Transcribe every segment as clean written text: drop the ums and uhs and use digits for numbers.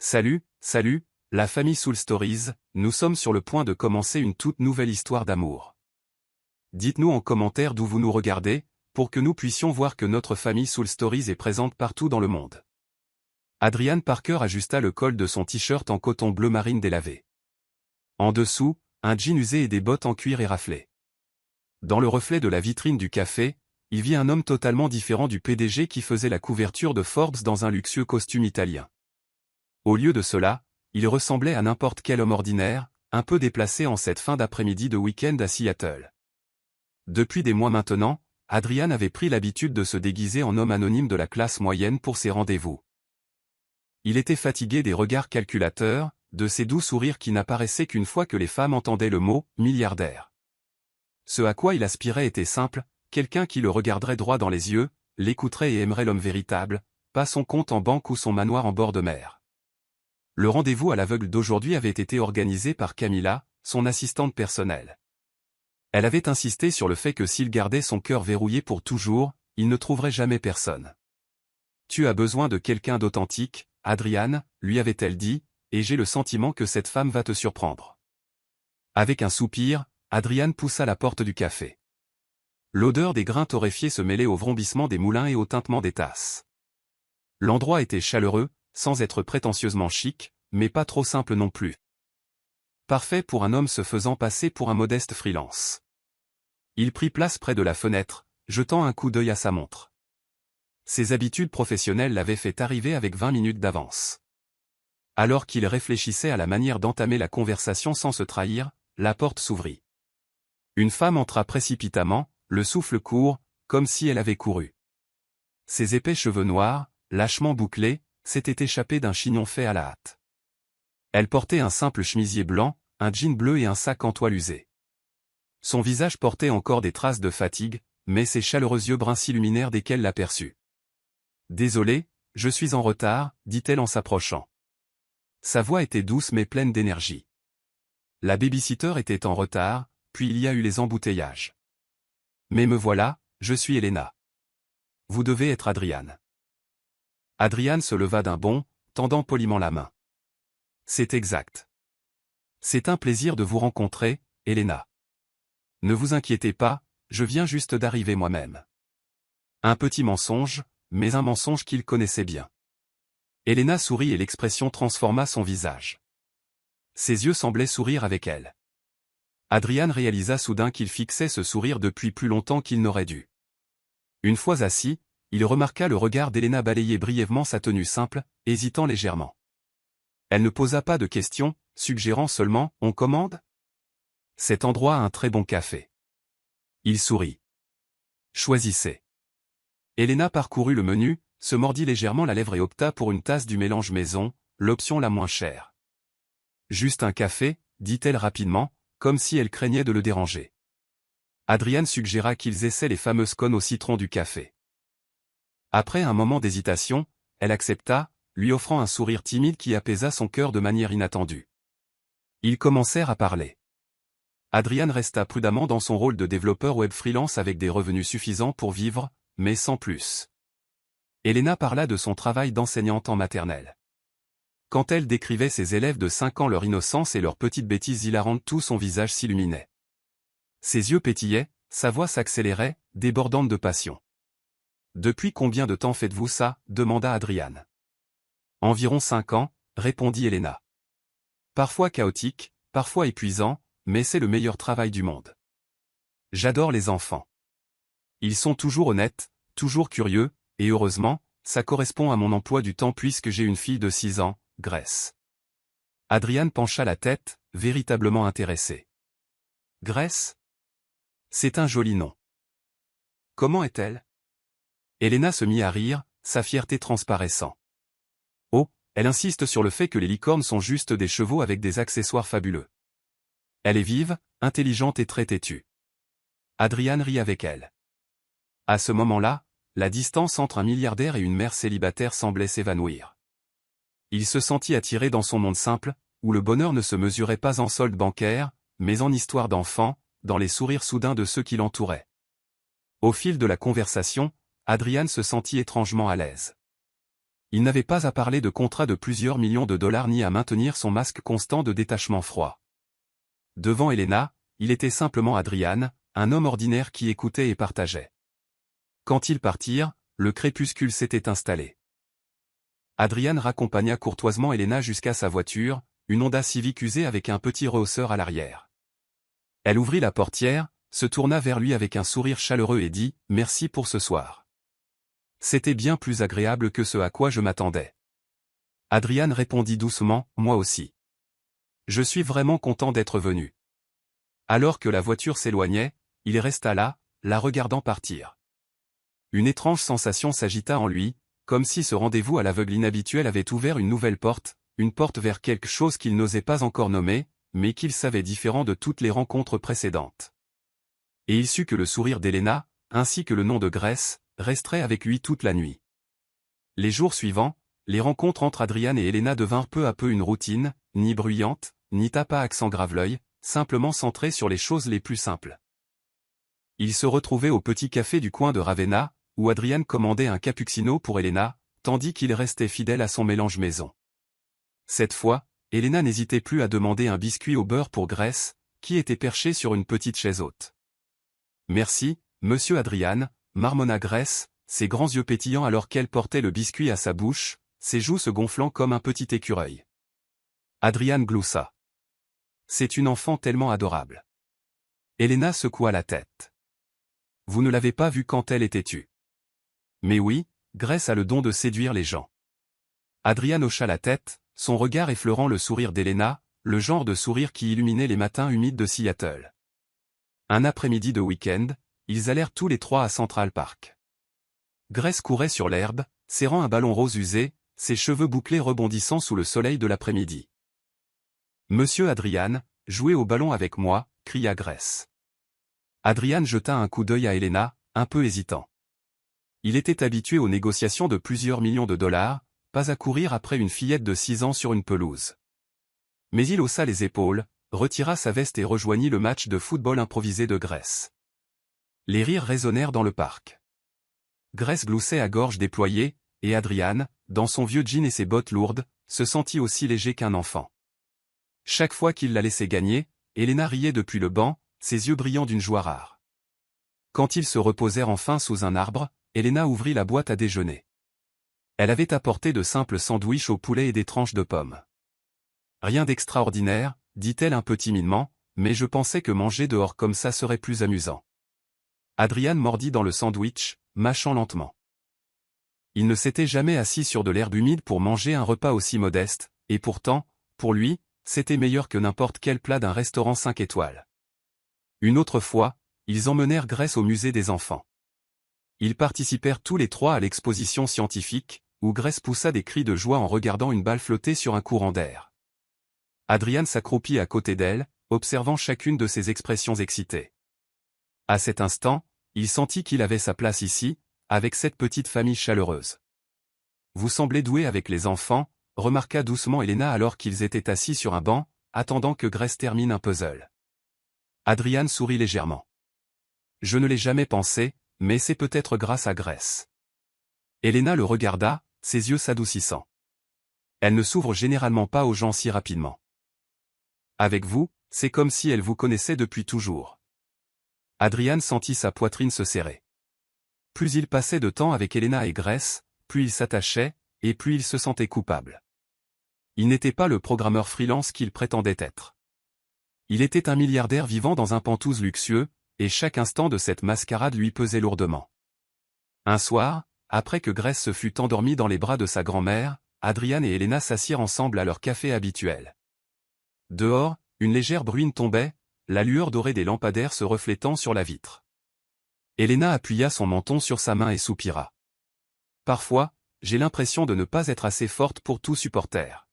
Salut, la famille Soul Stories, nous sommes sur le point de commencer une toute nouvelle histoire d'amour. Dites-nous en commentaire d'où vous nous regardez, pour que nous puissions voir que notre famille Soul Stories est présente partout dans le monde. Adrian Parker ajusta le col de son t-shirt en coton bleu marine délavé. En dessous, un jean usé et des bottes en cuir éraflées. Dans le reflet de la vitrine du café, il vit un homme totalement différent du PDG qui faisait la couverture de Forbes dans un luxueux costume italien. Au lieu de cela, il ressemblait à n'importe quel homme ordinaire, un peu déplacé en cette fin d'après-midi de week-end à Seattle. Depuis des mois maintenant, Adrian avait pris l'habitude de se déguiser en homme anonyme de la classe moyenne pour ses rendez-vous. Il était fatigué des regards calculateurs, de ces doux sourires qui n'apparaissaient qu'une fois que les femmes entendaient le mot « milliardaire ». Ce à quoi il aspirait était simple, quelqu'un qui le regarderait droit dans les yeux, l'écouterait et aimerait l'homme véritable, pas son compte en banque ou son manoir en bord de mer. Le rendez-vous à l'aveugle d'aujourd'hui avait été organisé par Camilla, son assistante personnelle. Elle avait insisté sur le fait que s'il gardait son cœur verrouillé pour toujours, il ne trouverait jamais personne. « Tu as besoin de quelqu'un d'authentique, Adrian, lui avait-elle dit, et j'ai le sentiment que cette femme va te surprendre. » Avec un soupir, Adrian poussa la porte du café. L'odeur des grains torréfiés se mêlait au vrombissement des moulins et au tintement des tasses. L'endroit était chaleureux, sans être prétentieusement chic, mais pas trop simple non plus. Parfait pour un homme se faisant passer pour un modeste freelance. Il prit place près de la fenêtre, jetant un coup d'œil à sa montre. Ses habitudes professionnelles l'avaient fait arriver avec 20 minutes d'avance. Alors qu'il réfléchissait à la manière d'entamer la conversation sans se trahir, la porte s'ouvrit. Une femme entra précipitamment, le souffle court, comme si elle avait couru. Ses épais cheveux noirs, lâchement bouclés, s'était échappé d'un chignon fait à la hâte. Elle portait un simple chemisier blanc, un jean bleu et un sac en toile usé. Son visage portait encore des traces de fatigue, mais ses chaleureux yeux bruns s'illuminèrent dès qu'elle l'aperçut. « Désolée, je suis en retard, dit-elle en s'approchant. Sa voix était douce mais pleine d'énergie. La babysitter était en retard, puis il y a eu les embouteillages. Mais me voilà, je suis Elena. Vous devez être Adrian. Adrian se leva d'un bond, tendant poliment la main. C'est exact. C'est un plaisir de vous rencontrer, Elena. Ne vous inquiétez pas, je viens juste d'arriver moi-même. Un petit mensonge, mais un mensonge qu'il connaissait bien. Elena sourit et l'expression transforma son visage. Ses yeux semblaient sourire avec elle. Adrian réalisa soudain qu'il fixait ce sourire depuis plus longtemps qu'il n'aurait dû. Une fois assis, il remarqua le regard d'Elena balayer brièvement sa tenue simple, hésitant légèrement. Elle ne posa pas de questions, suggérant seulement « On commande ?» Cet endroit a un très bon café. Il sourit. Choisissez. Elena parcourut le menu, se mordit légèrement la lèvre et opta pour une tasse du mélange maison, l'option la moins chère. Juste un café, dit-elle rapidement, comme si elle craignait de le déranger. Adrian suggéra qu'ils essaient les fameuses cônes au citron du café. Après un moment d'hésitation, elle accepta, lui offrant un sourire timide qui apaisa son cœur de manière inattendue. Ils commencèrent à parler. Adrian resta prudemment dans son rôle de développeur web freelance avec des revenus suffisants pour vivre, mais sans plus. Elena parla de son travail d'enseignante en maternelle. Quand elle décrivait ses élèves de 5 ans leur innocence et leurs petites bêtises hilarantes, tout son visage s'illuminait. Ses yeux pétillaient, sa voix s'accélérait, débordante de passion. « Depuis combien de temps faites-vous ça » demanda Adrian. « Environ 5 ans, répondit Elena. Parfois chaotique, parfois épuisant, mais c'est le meilleur travail du monde. J'adore les enfants. Ils sont toujours honnêtes, toujours curieux, et heureusement, ça correspond à mon emploi du temps puisque j'ai une fille de 6 ans, Grace. » Adrian pencha la tête, véritablement intéressé. « Grace ? C'est un joli nom. Comment est-elle » Elena se mit à rire, sa fierté transparaissant. « Oh, elle insiste sur le fait que les licornes sont juste des chevaux avec des accessoires fabuleux. Elle est vive, intelligente et très têtue. » Adrian rit avec elle. À ce moment-là, la distance entre un milliardaire et une mère célibataire semblait s'évanouir. Il se sentit attiré dans son monde simple, où le bonheur ne se mesurait pas en solde bancaire, mais en histoire d'enfants, dans les sourires soudains de ceux qui l'entouraient. Au fil de la conversation, Adrian se sentit étrangement à l'aise. Il n'avait pas à parler de contrats de plusieurs millions de dollars ni à maintenir son masque constant de détachement froid. Devant Elena, il était simplement Adrian, un homme ordinaire qui écoutait et partageait. Quand ils partirent, le crépuscule s'était installé. Adrian raccompagna courtoisement Elena jusqu'à sa voiture, une Honda Civic usée avec un petit rehausseur à l'arrière. Elle ouvrit la portière, se tourna vers lui avec un sourire chaleureux et dit « Merci pour ce soir. C'était bien plus agréable que ce à quoi je m'attendais. » Adrian répondit doucement « Moi aussi. Je suis vraiment content d'être venu. » Alors que la voiture s'éloignait, il resta là, la regardant partir. Une étrange sensation s'agita en lui, comme si ce rendez-vous à l'aveugle inhabituel avait ouvert une nouvelle porte, une porte vers quelque chose qu'il n'osait pas encore nommer, mais qu'il savait différent de toutes les rencontres précédentes. Et il sut que le sourire d'Elena, ainsi que le nom de Grace, resteraient avec lui toute la nuit. Les jours suivants, les rencontres entre Adrian et Elena devinrent peu à peu une routine, ni bruyante, ni tape à accent grave-l'œil, simplement centrée sur les choses les plus simples. Ils se retrouvaient au petit café du coin de Ravenna, où Adrian commandait un cappuccino pour Elena, tandis qu'il restait fidèle à son mélange maison. Cette fois, Elena n'hésitait plus à demander un biscuit au beurre pour Grace, qui était perché sur une petite chaise haute. « Merci, monsieur Adrian », marmonna Grace, ses grands yeux pétillants alors qu'elle portait le biscuit à sa bouche, ses joues se gonflant comme un petit écureuil. Adrian gloussa. « C'est une enfant tellement adorable. » Elena secoua la tête. « Vous ne l'avez pas vue quand elle était tue. » Mais oui, Grace a le don de séduire les gens. Adrian hocha la tête, son regard effleurant le sourire d'Elena, le genre de sourire qui illuminait les matins humides de Seattle. Un après-midi de week-end, ils allèrent tous les trois à Central Park. Grace courait sur l'herbe, serrant un ballon rose usé, ses cheveux bouclés rebondissant sous le soleil de l'après-midi. « Monsieur Adrian, jouez au ballon avec moi », cria Grace. Adrian jeta un coup d'œil à Elena, un peu hésitant. Il était habitué aux négociations de plusieurs millions de dollars, pas à courir après une fillette de 6 ans sur une pelouse. Mais il haussa les épaules, retira sa veste et rejoignit le match de football improvisé de Grace. Les rires résonnèrent dans le parc. Grace gloussait à gorge déployée, et Adrian, dans son vieux jean et ses bottes lourdes, se sentit aussi léger qu'un enfant. Chaque fois qu'il la laissait gagner, Elena riait depuis le banc, ses yeux brillant d'une joie rare. Quand ils se reposèrent enfin sous un arbre, Elena ouvrit la boîte à déjeuner. Elle avait apporté de simples sandwichs au poulet et des tranches de pommes. « Rien d'extraordinaire, » dit-elle un peu timidement, « mais je pensais que manger dehors comme ça serait plus amusant. » Adrian mordit dans le sandwich, mâchant lentement. Il ne s'était jamais assis sur de l'herbe humide pour manger un repas aussi modeste, et pourtant, pour lui, c'était meilleur que n'importe quel plat d'un restaurant 5 étoiles. Une autre fois, ils emmenèrent Grace au musée des enfants. Ils participèrent tous les trois à l'exposition scientifique, où Grace poussa des cris de joie en regardant une balle flotter sur un courant d'air. Adrian s'accroupit à côté d'elle, observant chacune de ses expressions excitées. À cet instant, il sentit qu'il avait sa place ici, avec cette petite famille chaleureuse. « Vous semblez doué avec les enfants », remarqua doucement Elena alors qu'ils étaient assis sur un banc, attendant que Grace termine un puzzle. Adrian sourit légèrement. « Je ne l'ai jamais pensé, mais c'est peut-être grâce à Grace. » Elena le regarda, ses yeux s'adoucissant. Elle ne s'ouvre généralement pas aux gens si rapidement. Avec vous, c'est comme si elle vous connaissait depuis toujours. Adrian sentit sa poitrine se serrer. Plus il passait de temps avec Elena et Grace, plus il s'attachait, et plus il se sentait coupable. Il n'était pas le programmeur freelance qu'il prétendait être. Il était un milliardaire vivant dans un penthouse luxueux, et chaque instant de cette mascarade lui pesait lourdement. Un soir, après que Grace se fut endormie dans les bras de sa grand-mère, Adrian et Elena s'assirent ensemble à leur café habituel. Dehors, une légère bruine tombait, la lueur dorée des lampadaires se reflétant sur la vitre. Elena appuya son menton sur sa main et soupira. « Parfois, j'ai l'impression de ne pas être assez forte pour tout supporter. »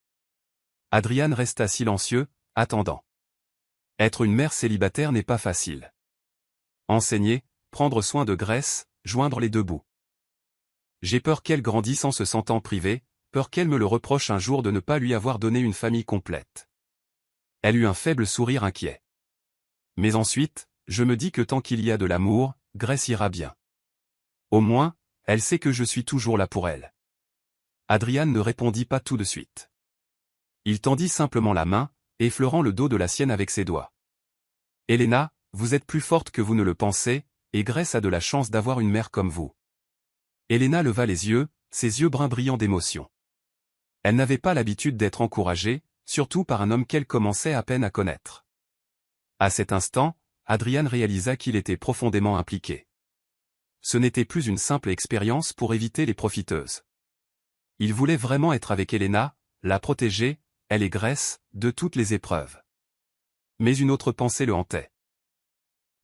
Adrian resta silencieux, attendant. Être une mère célibataire n'est pas facile. Enseigner, prendre soin de Grace, joindre les deux bouts. J'ai peur qu'elle grandisse en se sentant privée, peur qu'elle me le reproche un jour de ne pas lui avoir donné une famille complète. Elle eut un faible sourire inquiet. Mais ensuite, je me dis que tant qu'il y a de l'amour, Grace ira bien. Au moins, elle sait que je suis toujours là pour elle. Adrian ne répondit pas tout de suite. Il tendit simplement la main, effleurant le dos de la sienne avec ses doigts. « Elena, vous êtes plus forte que vous ne le pensez, et Grace a de la chance d'avoir une mère comme vous. » Elena leva les yeux, ses yeux bruns brillants d'émotion. Elle n'avait pas l'habitude d'être encouragée, surtout par un homme qu'elle commençait à peine à connaître. À cet instant, Adrian réalisa qu'il était profondément impliqué. Ce n'était plus une simple expérience pour éviter les profiteuses. Il voulait vraiment être avec Elena, la protéger, elle et Grace, de toutes les épreuves. Mais une autre pensée le hantait.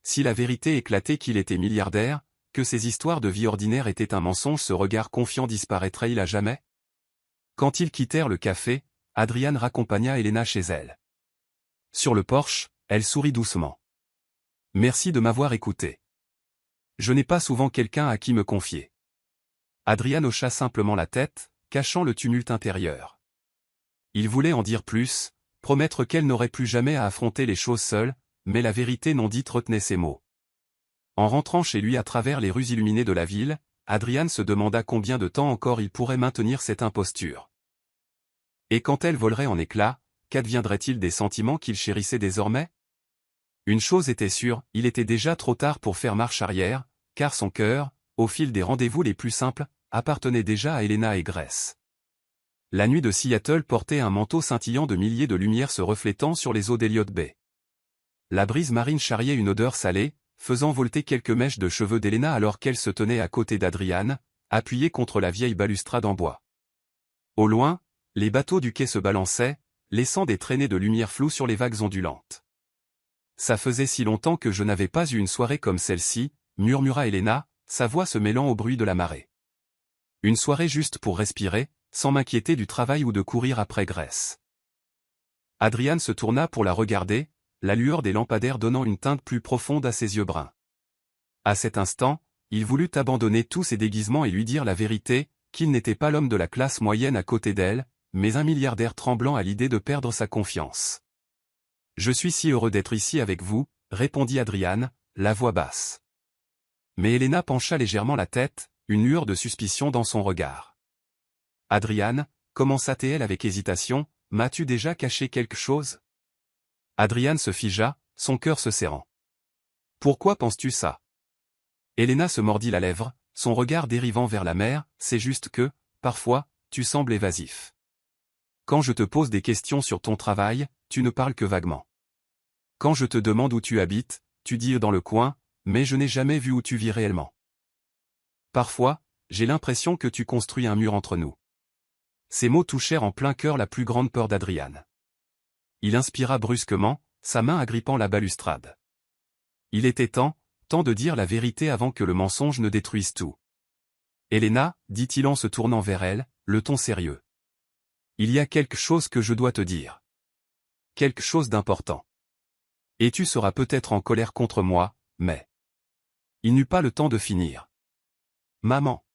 Si la vérité éclatait qu'il était milliardaire, que ses histoires de vie ordinaire étaient un mensonge, ce regard confiant disparaîtrait-il à jamais? Quand ils quittèrent le café, Adrian raccompagna Elena chez elle. Sur le porche, elle sourit doucement. « Merci de m'avoir écouté. Je n'ai pas souvent quelqu'un à qui me confier. » Adrian hocha simplement la tête, cachant le tumulte intérieur. Il voulait en dire plus, promettre qu'elle n'aurait plus jamais à affronter les choses seule, mais la vérité non dite retenait ses mots. En rentrant chez lui à travers les rues illuminées de la ville, Adrian se demanda combien de temps encore il pourrait maintenir cette imposture. Et quand elle volerait en éclats, qu'adviendrait-il des sentiments qu'il chérissait désormais? Une chose était sûre, il était déjà trop tard pour faire marche arrière, car son cœur, au fil des rendez-vous les plus simples, appartenait déjà à Elena et Grace. La nuit de Seattle portait un manteau scintillant de milliers de lumières se reflétant sur les eaux d'Elliott Bay. La brise marine charriait une odeur salée, faisant volter quelques mèches de cheveux d'Elena alors qu'elle se tenait à côté d'Adrian, appuyée contre la vieille balustrade en bois. Au loin, les bateaux du quai se balançaient, laissant des traînées de lumière floues sur les vagues ondulantes. « Ça faisait si longtemps que je n'avais pas eu une soirée comme celle-ci, » murmura Elena, sa voix se mêlant au bruit de la marée. Une soirée juste pour respirer, sans m'inquiéter du travail ou de courir après Grace. Adrian se tourna pour la regarder, la lueur des lampadaires donnant une teinte plus profonde à ses yeux bruns. À cet instant, il voulut abandonner tous ses déguisements et lui dire la vérité, qu'il n'était pas l'homme de la classe moyenne à côté d'elle, mais un milliardaire tremblant à l'idée de perdre sa confiance. « Je suis si heureux d'être ici avec vous, » répondit Adrian, la voix basse. Mais Elena pencha légèrement la tête, une lueur de suspicion dans son regard. « Adrian, » commença-t-elle avec hésitation, « m'as-tu déjà caché quelque chose ?» Adrian se figea, son cœur se serrant. « Pourquoi penses-tu ça ?» Elena se mordit la lèvre, son regard dérivant vers la mer, « C'est juste que, parfois, tu sembles évasif. Quand je te pose des questions sur ton travail, tu ne parles que vaguement. Quand je te demande où tu habites, tu dis dans le coin, mais je n'ai jamais vu où tu vis réellement. Parfois, j'ai l'impression que tu construis un mur entre nous. » Ces mots touchèrent en plein cœur la plus grande peur d'Adrian. Il inspira brusquement, sa main agrippant la balustrade. Il était temps de dire la vérité avant que le mensonge ne détruise tout. « Elena, » dit-il en se tournant vers elle, le ton sérieux. « Il y a quelque chose que je dois te dire. Quelque chose d'important. Et tu seras peut-être en colère contre moi, mais... » Il n'eut pas le temps de finir. « Maman. »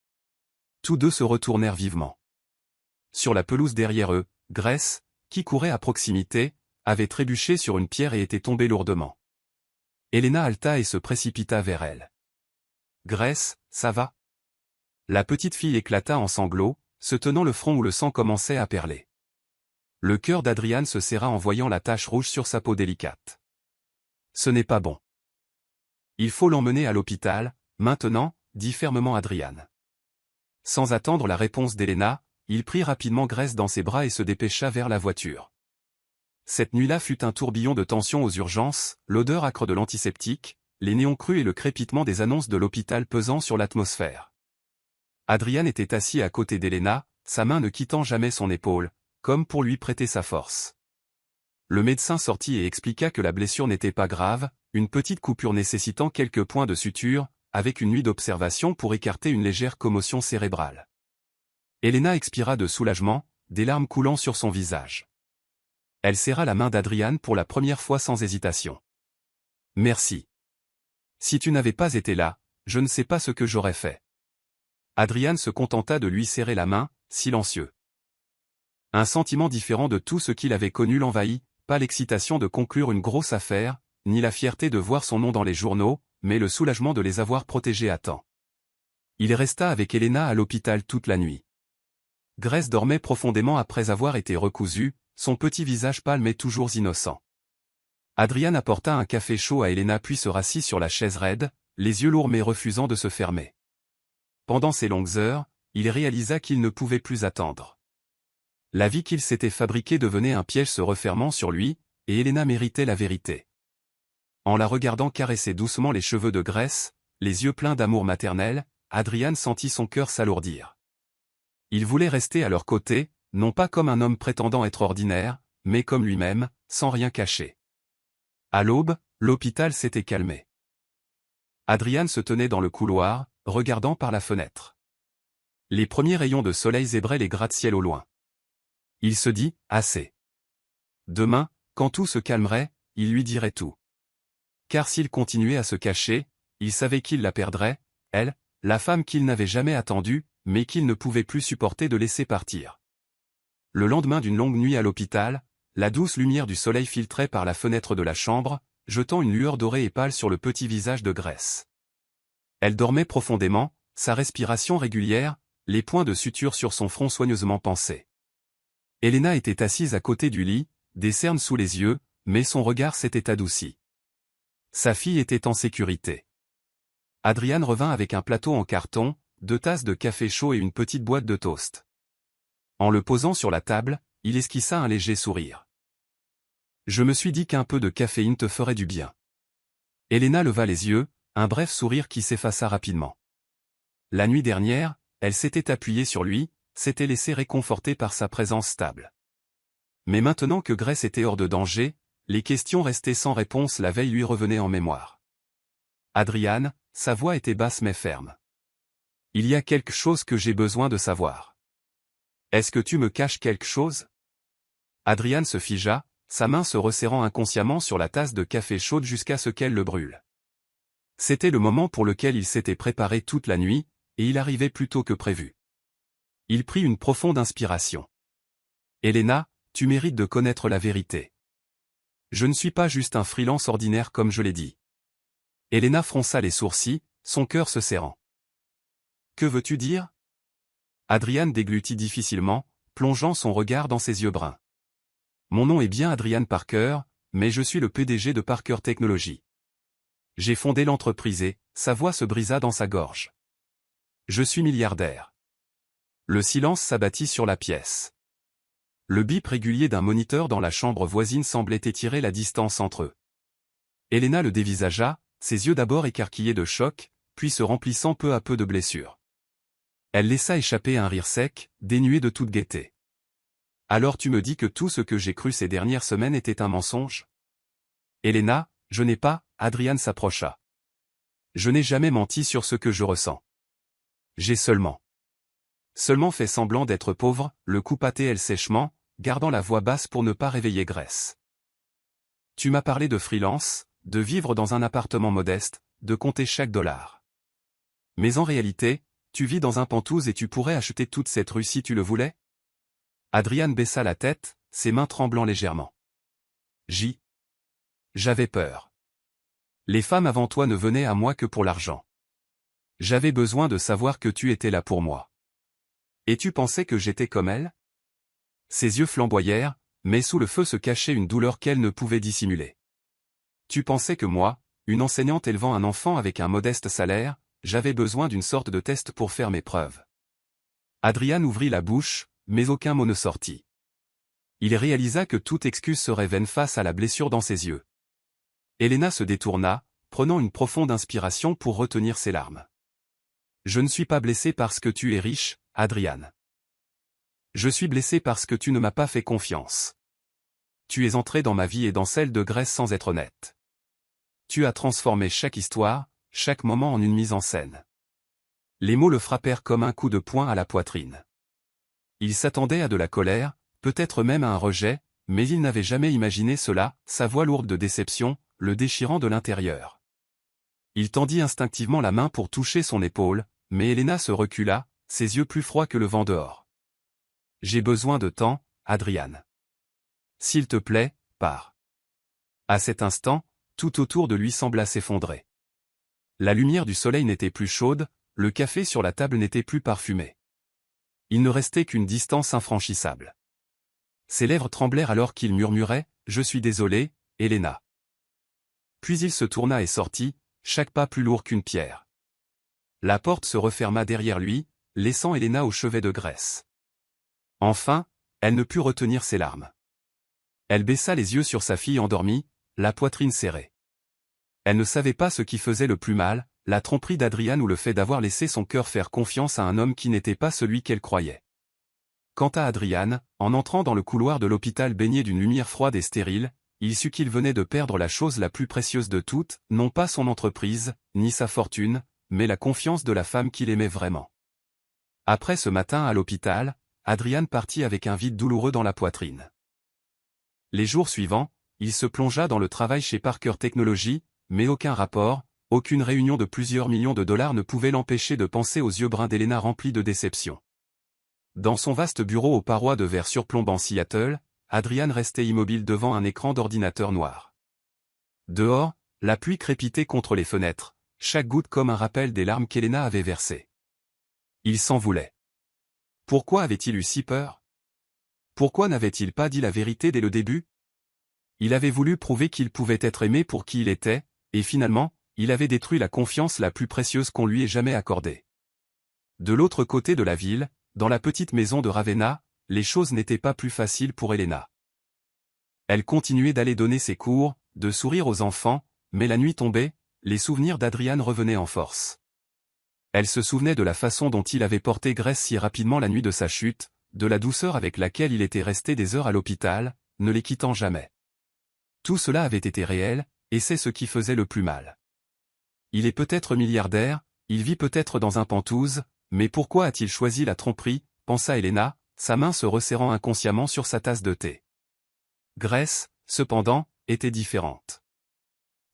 Tous deux se retournèrent vivement. Sur la pelouse derrière eux, Grace, qui courait à proximité, avait trébuché sur une pierre et était tombée lourdement. Elena halta et se précipita vers elle. « Grace, ça va ?» La petite fille éclata en sanglots, se tenant le front où le sang commençait à perler. Le cœur d'Adrian se serra en voyant la tache rouge sur sa peau délicate. « Ce n'est pas bon. Il faut l'emmener à l'hôpital, maintenant, » dit fermement Adrian. Sans attendre la réponse d'Elena, il prit rapidement Grace dans ses bras et se dépêcha vers la voiture. Cette nuit-là fut un tourbillon de tension aux urgences, l'odeur âcre de l'antiseptique, les néons crus et le crépitement des annonces de l'hôpital pesant sur l'atmosphère. Adrian était assis à côté d'Elena, sa main ne quittant jamais son épaule, comme pour lui prêter sa force. Le médecin sortit et expliqua que la blessure n'était pas grave, une petite coupure nécessitant quelques points de suture, avec une nuit d'observation pour écarter une légère commotion cérébrale. Elena expira de soulagement, des larmes coulant sur son visage. Elle serra la main d'Adrian pour la première fois sans hésitation. « Merci. Si tu n'avais pas été là, je ne sais pas ce que j'aurais fait. » Adrian se contenta de lui serrer la main, silencieux. Un sentiment différent de tout ce qu'il avait connu l'envahit, pas l'excitation de conclure une grosse affaire, ni la fierté de voir son nom dans les journaux, mais le soulagement de les avoir protégés à temps. Il resta avec Elena à l'hôpital toute la nuit. Grace dormait profondément après avoir été recousue, son petit visage pâle mais toujours innocent. Adrian apporta un café chaud à Elena puis se rassit sur la chaise raide, les yeux lourds mais refusant de se fermer. Pendant ces longues heures, il réalisa qu'il ne pouvait plus attendre. La vie qu'il s'était fabriquée devenait un piège se refermant sur lui, et Elena méritait la vérité. En la regardant caresser doucement les cheveux de Grace, les yeux pleins d'amour maternel, Adrian sentit son cœur s'alourdir. Il voulait rester à leur côté, non pas comme un homme prétendant être ordinaire, mais comme lui-même, sans rien cacher. À l'aube, l'hôpital s'était calmé. Adrian se tenait dans le couloir, regardant par la fenêtre. Les premiers rayons de soleil zébraient les gratte-ciel au loin. Il se dit, assez. Demain, quand tout se calmerait, il lui dirait tout. Car s'il continuait à se cacher, il savait qu'il la perdrait, elle, la femme qu'il n'avait jamais attendue, mais qu'il ne pouvait plus supporter de laisser partir. Le lendemain d'une longue nuit à l'hôpital, la douce lumière du soleil filtrait par la fenêtre de la chambre, jetant une lueur dorée et pâle sur le petit visage de Grace. Elle dormait profondément, sa respiration régulière, les points de suture sur son front soigneusement pansés. Elena était assise à côté du lit, des cernes sous les yeux, mais son regard s'était adouci. Sa fille était en sécurité. Adrian revint avec un plateau en carton, 2 tasses de café chaud et une petite boîte de toast. En le posant sur la table, il esquissa un léger sourire. Je me suis dit qu'un peu de caféine te ferait du bien. Elena leva les yeux, un bref sourire qui s'effaça rapidement. La nuit dernière, elle s'était appuyée sur lui, s'était laissée réconforter par sa présence stable. Mais maintenant que Grace était hors de danger, les questions restées sans réponse la veille lui revenaient en mémoire. Adrian, sa voix était basse mais ferme. Il y a quelque chose que j'ai besoin de savoir. Est-ce que tu me caches quelque chose? Adrian se figea, sa main se resserrant inconsciemment sur la tasse de café chaude jusqu'à ce qu'elle le brûle. C'était le moment pour lequel il s'était préparé toute la nuit, et il arrivait plus tôt que prévu. Il prit une profonde inspiration. Elena, tu mérites de connaître la vérité. Je ne suis pas juste un freelance ordinaire comme je l'ai dit. Elena fronça les sourcils, son cœur se serrant. Que veux-tu dire? Adrian déglutit difficilement, plongeant son regard dans ses yeux bruns. Mon nom est bien Adrian Parker, mais je suis le PDG de Parker Technologies. J'ai fondé l'entreprise et, sa voix se brisa dans sa gorge. Je suis milliardaire. Le silence s'abattit sur la pièce. Le bip régulier d'un moniteur dans la chambre voisine semblait étirer la distance entre eux. Elena le dévisagea, ses yeux d'abord écarquillés de choc, puis se remplissant peu à peu de blessures. Elle laissa échapper un rire sec, dénué de toute gaieté. Alors tu me dis que tout ce que j'ai cru ces dernières semaines était un mensonge? Elena, je n'ai pas, Adrian s'approcha. Je n'ai jamais menti sur ce que je ressens. J'ai seulement fait semblant d'être pauvre, le coupa-t-elle elle sèchement, gardant la voix basse pour ne pas réveiller Grace. Tu m'as parlé de freelance, de vivre dans un appartement modeste, de compter chaque dollar. Mais en réalité, tu vis dans un Penthouse et tu pourrais acheter toute cette rue si tu le voulais? Adrian baissa la tête, ses mains tremblant légèrement. J'avais peur. Les femmes avant toi ne venaient à moi que pour l'argent. J'avais besoin de savoir que tu étais là pour moi. Et tu pensais que j'étais comme elle? Ses yeux flamboyèrent, mais sous le feu se cachait une douleur qu'elle ne pouvait dissimuler. Tu pensais que moi, une enseignante élevant un enfant avec un modeste salaire, j'avais besoin d'une sorte de test pour faire mes preuves. Adrian ouvrit la bouche, mais aucun mot ne sortit. Il réalisa que toute excuse serait vaine face à la blessure dans ses yeux. Elena se détourna, prenant une profonde inspiration pour retenir ses larmes. Je ne suis pas blessé parce que tu es riche, Adrian. Je suis blessé parce que tu ne m'as pas fait confiance. Tu es entré dans ma vie et dans celle de Grace sans être honnête. Tu as transformé chaque histoire, chaque moment en une mise en scène. Les mots le frappèrent comme un coup de poing à la poitrine. Il s'attendait à de la colère, peut-être même à un rejet, mais il n'avait jamais imaginé cela, sa voix lourde de déception, le déchirant de l'intérieur. Il tendit instinctivement la main pour toucher son épaule, mais Elena se recula, ses yeux plus froids que le vent dehors. J'ai besoin de temps, Adrian. S'il te plaît, pars. À cet instant, tout autour de lui sembla s'effondrer. La lumière du soleil n'était plus chaude, le café sur la table n'était plus parfumé. Il ne restait qu'une distance infranchissable. Ses lèvres tremblèrent alors qu'il murmurait « Je suis désolé, Elena ». Puis il se tourna et sortit, chaque pas plus lourd qu'une pierre. La porte se referma derrière lui, laissant Elena au chevet de Grèce. Enfin, elle ne put retenir ses larmes. Elle baissa les yeux sur sa fille endormie, la poitrine serrée. Elle ne savait pas ce qui faisait le plus mal, la tromperie d'Adrian ou le fait d'avoir laissé son cœur faire confiance à un homme qui n'était pas celui qu'elle croyait. Quant à Adrian, en entrant dans le couloir de l'hôpital baigné d'une lumière froide et stérile, il sut qu'il venait de perdre la chose la plus précieuse de toutes, non pas son entreprise, ni sa fortune, mais la confiance de la femme qu'il aimait vraiment. Après ce matin à l'hôpital, Adrian partit avec un vide douloureux dans la poitrine. Les jours suivants, il se plongea dans le travail chez Parker Technologies, mais aucun rapport, aucune réunion de plusieurs millions de dollars ne pouvait l'empêcher de penser aux yeux bruns d'Elena remplis de déception. Dans son vaste bureau aux parois de verre surplombant Seattle, Adrian restait immobile devant un écran d'ordinateur noir. Dehors, la pluie crépitait contre les fenêtres, chaque goutte comme un rappel des larmes qu'Elena avait versées. Il s'en voulait. Pourquoi avait-il eu si peur? Pourquoi n'avait-il pas dit la vérité dès le début? Il avait voulu prouver qu'il pouvait être aimé pour qui il était, et finalement, il avait détruit la confiance la plus précieuse qu'on lui ait jamais accordée. De l'autre côté de la ville, dans la petite maison de Ravenna, les choses n'étaient pas plus faciles pour Elena. Elle continuait d'aller donner ses cours, de sourire aux enfants, mais la nuit tombait, les souvenirs d'Adrian revenaient en force. Elle se souvenait de la façon dont il avait porté Grèce si rapidement la nuit de sa chute, de la douceur avec laquelle il était resté des heures à l'hôpital, ne les quittant jamais. Tout cela avait été réel, et c'est ce qui faisait le plus mal. Il est peut-être milliardaire, il vit peut-être dans un penthouse, mais pourquoi a-t-il choisi la tromperie, pensa Elena, sa main se resserrant inconsciemment sur sa tasse de thé. Grèce, cependant, était différente.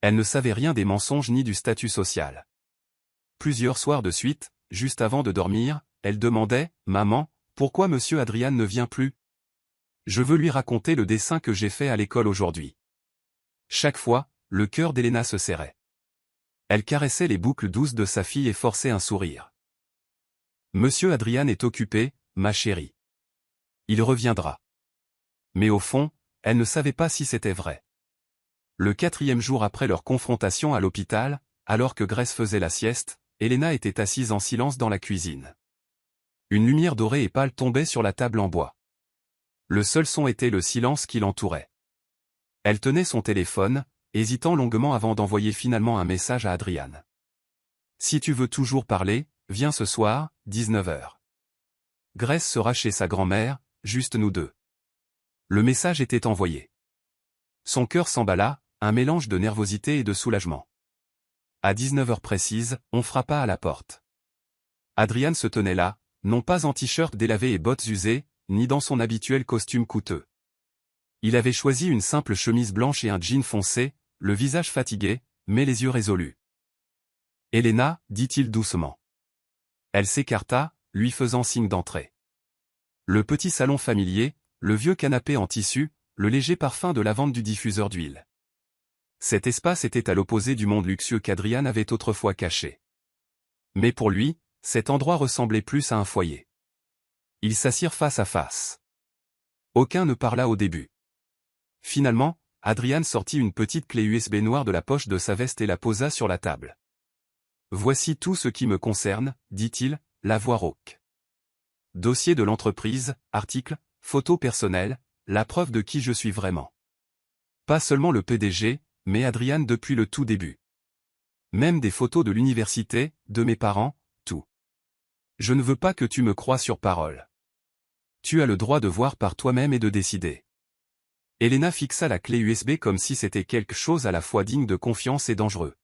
Elle ne savait rien des mensonges ni du statut social. Plusieurs soirs de suite, juste avant de dormir, elle demandait « Maman, pourquoi monsieur Adrian ne vient plus? Je veux lui raconter le dessin que j'ai fait à l'école aujourd'hui. » Chaque fois, le cœur d'Elena se serrait. Elle caressait les boucles douces de sa fille et forçait un sourire. « Monsieur Adrian est occupé, ma chérie. Il reviendra. » Mais au fond, elle ne savait pas si c'était vrai. Le 4e jour après leur confrontation à l'hôpital, alors que Grèce faisait la sieste, Elena était assise en silence dans la cuisine. Une lumière dorée et pâle tombait sur la table en bois. Le seul son était le silence qui l'entourait. Elle tenait son téléphone, hésitant longuement avant d'envoyer finalement un message à Adrian. « Si tu veux toujours parler, viens ce soir, 19h. Grèce sera chez sa grand-mère, juste nous deux. » Le message était envoyé. Son cœur s'emballa, un mélange de nervosité et de soulagement. À 19h précise, on frappa à la porte. Adrian se tenait là, non pas en t-shirt délavé et bottes usées, ni dans son habituel costume coûteux. Il avait choisi une simple chemise blanche et un jean foncé, le visage fatigué, mais les yeux résolus. « Elena, dit-il doucement. » Elle s'écarta, lui faisant signe d'entrer. Le petit salon familier, le vieux canapé en tissu, le léger parfum de lavande du diffuseur d'huile. Cet espace était à l'opposé du monde luxueux qu'Adrian avait autrefois caché. Mais pour lui, cet endroit ressemblait plus à un foyer. Ils s'assirent face à face. Aucun ne parla au début. Finalement, Adrian sortit une petite clé USB noire de la poche de sa veste et la posa sur la table. « Voici tout ce qui me concerne, dit-il, la voix rauque. Dossier de l'entreprise, articles, photos personnelles, la preuve de qui je suis vraiment. Pas seulement le PDG, mais Adrian depuis le tout début. Même des photos de l'université, de mes parents, tout. Je ne veux pas que tu me croies sur parole. Tu as le droit de voir par toi-même et de décider. » Elena fixa la clé USB comme si c'était quelque chose à la fois digne de confiance et dangereux.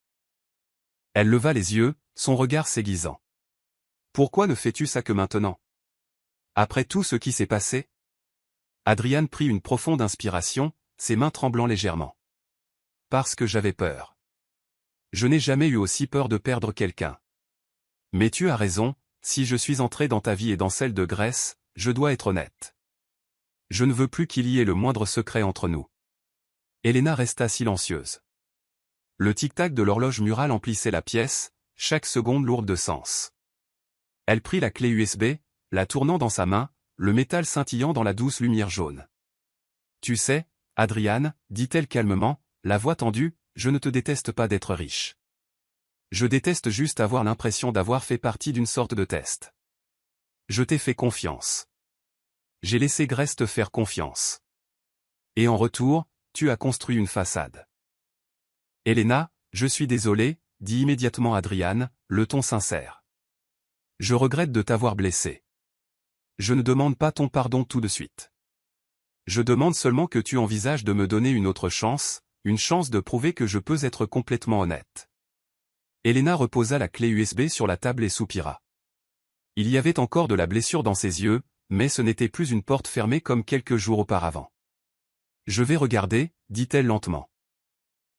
Elle leva les yeux, son regard s'aiguisant. « Pourquoi ne fais-tu ça que maintenant? Après tout ce qui s'est passé ?» Adrian prit une profonde inspiration, ses mains tremblant légèrement. « Parce que j'avais peur. Je n'ai jamais eu aussi peur de perdre quelqu'un. Mais tu as raison, si je suis entré dans ta vie et dans celle de Grèce, je dois être honnête. Je ne veux plus qu'il y ait le moindre secret entre nous. » Elena resta silencieuse. Le tic-tac de l'horloge murale emplissait la pièce, chaque seconde lourde de sens. Elle prit la clé USB, la tournant dans sa main, le métal scintillant dans la douce lumière jaune. « Tu sais, Adrian, dit-elle calmement, la voix tendue, je ne te déteste pas d'être riche. Je déteste juste avoir l'impression d'avoir fait partie d'une sorte de test. Je t'ai fait confiance. J'ai laissé Grace te faire confiance. Et en retour, tu as construit une façade. Elena, je suis désolé, dit immédiatement Adrian, le ton sincère. Je regrette de t'avoir blessé. Je ne demande pas ton pardon tout de suite. Je demande seulement que tu envisages de me donner une autre chance, une chance de prouver que je peux être complètement honnête. Elena reposa la clé USB sur la table et soupira. Il y avait encore de la blessure dans ses yeux, mais ce n'était plus une porte fermée comme quelques jours auparavant. Je vais regarder, dit-elle lentement.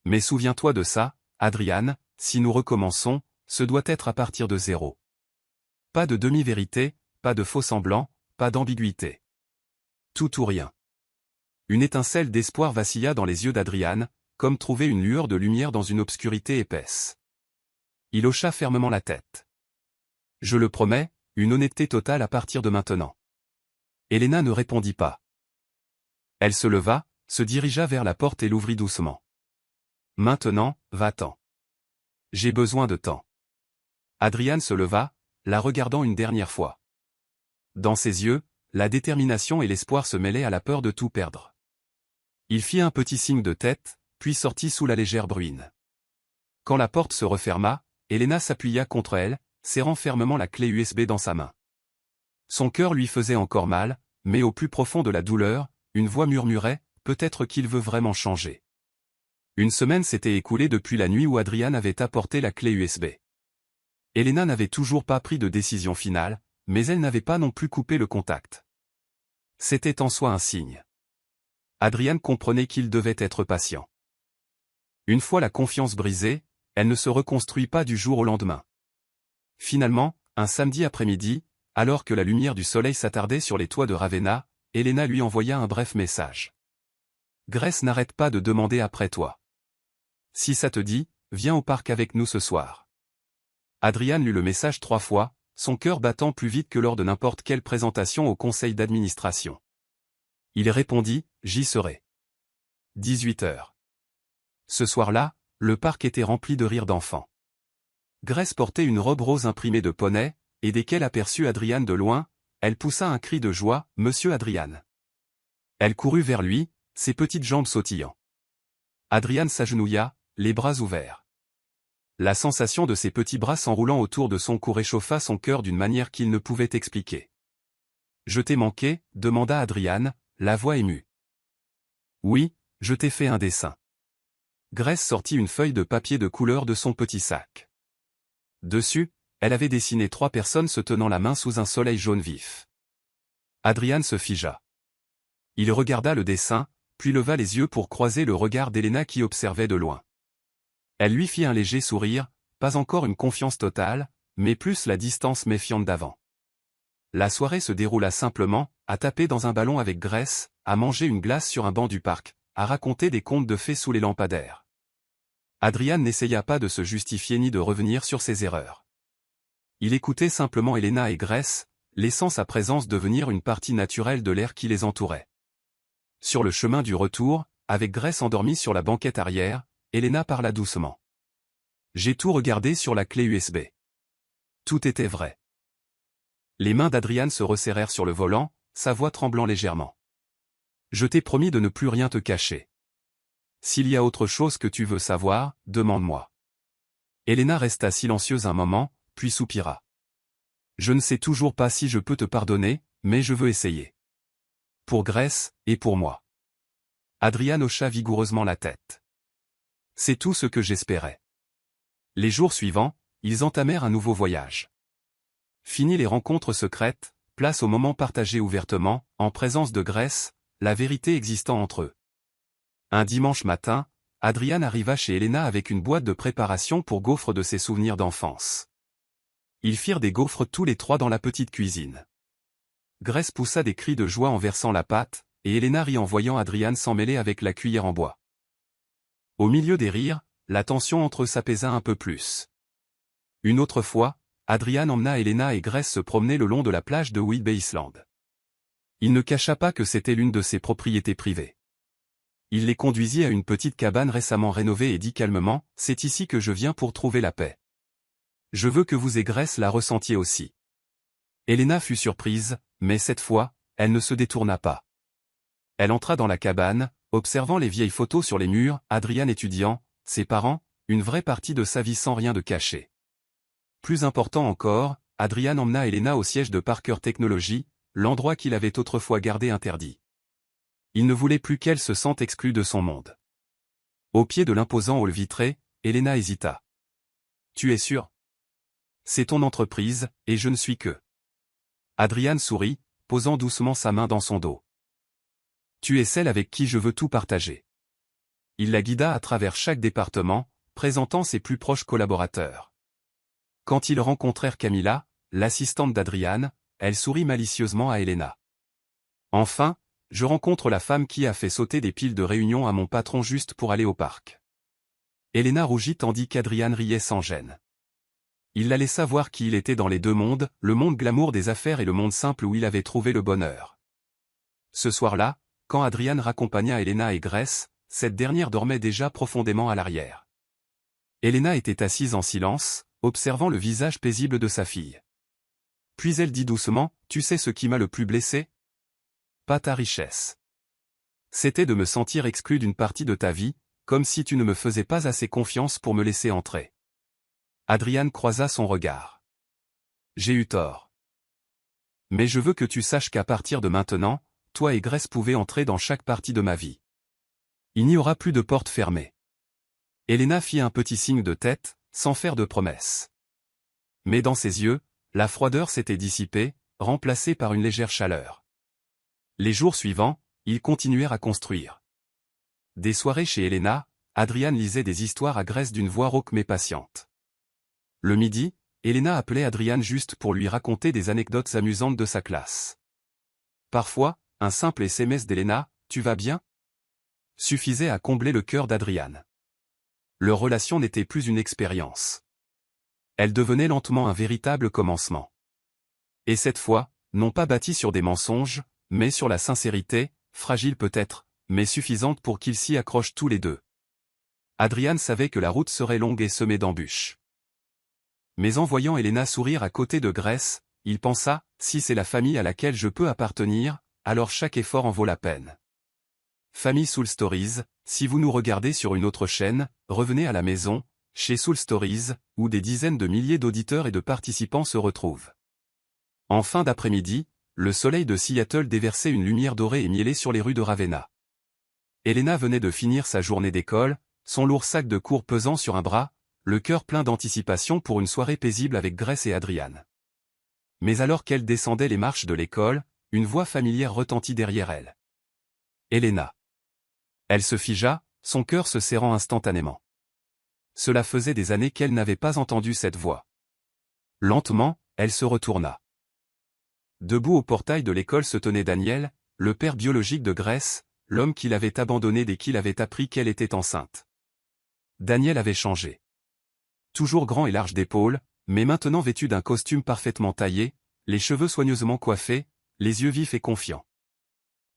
Mais souviens-toi de ça, Adrian, si nous recommençons, ce doit être à partir de zéro. Pas de demi-vérité, pas de faux-semblant, pas d'ambiguïté. Tout ou rien. Une étincelle d'espoir vacilla dans les yeux d'Adrian, comme trouver une lueur de lumière dans une obscurité épaisse. Il hocha fermement la tête. Je le promets, une honnêteté totale à partir de maintenant. Elena ne répondit pas. Elle se leva, se dirigea vers la porte et l'ouvrit doucement. Maintenant, va-t'en. J'ai besoin de temps. Adrian se leva, la regardant une dernière fois. Dans ses yeux, la détermination et l'espoir se mêlaient à la peur de tout perdre. Il fit un petit signe de tête, puis sortit sous la légère bruine. Quand la porte se referma, Elena s'appuya contre elle, serrant fermement la clé USB dans sa main. Son cœur lui faisait encore mal, mais au plus profond de la douleur, une voix murmurait, peut-être qu'il veut vraiment changer. Une semaine s'était écoulée depuis la nuit où Adrian avait apporté la clé USB. Elena n'avait toujours pas pris de décision finale, mais elle n'avait pas non plus coupé le contact. C'était en soi un signe. Adrian comprenait qu'il devait être patient. Une fois la confiance brisée, elle ne se reconstruit pas du jour au lendemain. Finalement, un samedi après-midi, alors que la lumière du soleil s'attardait sur les toits de Ravenna, Elena lui envoya un bref message. Grace n'arrête pas de demander après toi. Si ça te dit, viens au parc avec nous ce soir. Adrian lut le message 3 fois, son cœur battant plus vite que lors de n'importe quelle présentation au conseil d'administration. Il répondit, j'y serai. 18h. Ce soir-là, le parc était rempli de rires d'enfants. Grace portait une robe rose imprimée de poney, et dès qu'elle aperçut Adrian de loin, elle poussa un cri de joie, « Monsieur Adrian !» Elle courut vers lui, ses petites jambes sautillant. Adrian s'agenouilla, les bras ouverts. La sensation de ses petits bras s'enroulant autour de son cou réchauffa son cœur d'une manière qu'il ne pouvait expliquer. « Je t'ai manqué ?» demanda Adrian, la voix émue. « Oui, je t'ai fait un dessin. » Grace sortit une feuille de papier de couleur de son petit sac. Dessus, elle avait dessiné 3 personnes se tenant la main sous un soleil jaune vif. Adrian se figea. Il regarda le dessin, puis leva les yeux pour croiser le regard d'Elena qui observait de loin. Elle lui fit un léger sourire, pas encore une confiance totale, mais plus la distance méfiante d'avant. La soirée se déroula simplement, à taper dans un ballon avec Grace, à manger une glace sur un banc du parc, à raconter des contes de fées sous les lampadaires. Adrian n'essaya pas de se justifier ni de revenir sur ses erreurs. Il écoutait simplement Elena et Grace, laissant sa présence devenir une partie naturelle de l'air qui les entourait. Sur le chemin du retour, avec Grace endormie sur la banquette arrière, Elena parla doucement. « J'ai tout regardé sur la clé USB. Tout était vrai. » Les mains d'Adrian se resserrèrent sur le volant, sa voix tremblant légèrement. « Je t'ai promis de ne plus rien te cacher. S'il y a autre chose que tu veux savoir, demande-moi. » Elena resta silencieuse un moment, puis soupira. « Je ne sais toujours pas si je peux te pardonner, mais je veux essayer. Pour Grace, et pour moi. » Adrian hocha vigoureusement la tête. « C'est tout ce que j'espérais. » Les jours suivants, ils entamèrent un nouveau voyage. Fini les rencontres secrètes, place au moment partagé ouvertement, en présence de Grace, la vérité existant entre eux. Un dimanche matin, Adrian arriva chez Elena avec une boîte de préparation pour gaufres de ses souvenirs d'enfance. Ils firent des gaufres tous les 3 dans la petite cuisine. Grace poussa des cris de joie en versant la pâte, et Elena rit en voyant Adrian s'en mêler avec la cuillère en bois. Au milieu des rires, la tension entre eux s'apaisa un peu plus. Une autre fois, Adrian emmena Elena et Grace se promener le long de la plage de Whidbey Island. Il ne cacha pas que c'était l'une de ses propriétés privées. Il les conduisit à une petite cabane récemment rénovée et dit calmement, « C'est ici que je viens pour trouver la paix. Je veux que vous et Grace la ressentiez aussi. » Elena fut surprise, mais cette fois, elle ne se détourna pas. Elle entra dans la cabane, observant les vieilles photos sur les murs, Adrian étudiant, ses parents, une vraie partie de sa vie sans rien de caché. Plus important encore, Adrian emmena Elena au siège de Parker Technologies, l'endroit qu'il avait autrefois gardé interdit. Il ne voulait plus qu'elle se sente exclue de son monde. Au pied de l'imposant hall vitré, Elena hésita. « Tu es sûr? C'est ton entreprise, et je ne suis que... » Adrian sourit, posant doucement sa main dans son dos. « Tu es celle avec qui je veux tout partager. » Il la guida à travers chaque département, présentant ses plus proches collaborateurs. Quand ils rencontrèrent Camilla, l'assistante d'Adrian, elle sourit malicieusement à Elena. « Enfin, je rencontre la femme qui a fait sauter des piles de réunions à mon patron juste pour aller au parc. » Elena rougit tandis qu'Adrian riait sans gêne. Il la laissa voir qui il était dans les deux mondes, le monde glamour des affaires et le monde simple où il avait trouvé le bonheur. Ce soir-là, quand Adrian raccompagna Elena et Grace, cette dernière dormait déjà profondément à l'arrière. Elena était assise en silence, observant le visage paisible de sa fille. Puis elle dit doucement, « Tu sais ce qui m'a le plus blessé? Pas ta richesse. C'était de me sentir exclu d'une partie de ta vie, comme si tu ne me faisais pas assez confiance pour me laisser entrer. » Adrian croisa son regard. « J'ai eu tort. Mais je veux que tu saches qu'à partir de maintenant, toi et Grace pouvez entrer dans chaque partie de ma vie. Il n'y aura plus de porte fermée. » Elena fit un petit signe de tête, sans faire de promesse. Mais dans ses yeux, la froideur s'était dissipée, remplacée par une légère chaleur. Les jours suivants, ils continuèrent à construire. Des soirées chez Elena, Adrian lisait des histoires à Grace d'une voix rauque mais patiente. Le midi, Elena appelait Adrian juste pour lui raconter des anecdotes amusantes de sa classe. Parfois, un simple SMS d'Elena, « Tu vas bien ?» suffisait à combler le cœur d'Adrian. Leur relation n'était plus une expérience. Elle devenait lentement un véritable commencement. Et cette fois, non pas bâtie sur des mensonges, mais sur la sincérité, fragile peut-être, mais suffisante pour qu'ils s'y accrochent tous les deux. Adrian savait que la route serait longue et semée d'embûches. Mais en voyant Elena sourire à côté de Grace, il pensa, « Si c'est la famille à laquelle je peux appartenir, alors chaque effort en vaut la peine. » Famille Soul Stories, si vous nous regardez sur une autre chaîne, revenez à la maison, chez Soul Stories, où des dizaines de milliers d'auditeurs et de participants se retrouvent. En fin d'après-midi, le soleil de Seattle déversait une lumière dorée et miellée sur les rues de Ravenna. Elena venait de finir sa journée d'école, son lourd sac de cours pesant sur un bras, le cœur plein d'anticipation pour une soirée paisible avec Grace et Adrian. Mais alors qu'elle descendait les marches de l'école, une voix familière retentit derrière elle. « Elena !» Elle se figea, son cœur se serrant instantanément. Cela faisait des années qu'elle n'avait pas entendu cette voix. Lentement, elle se retourna. Debout au portail de l'école se tenait Daniel, le père biologique de Grace, l'homme qui l'avait abandonné dès qu'il avait appris qu'elle était enceinte. Daniel avait changé. Toujours grand et large d'épaules, mais maintenant vêtu d'un costume parfaitement taillé, les cheveux soigneusement coiffés, les yeux vifs et confiants.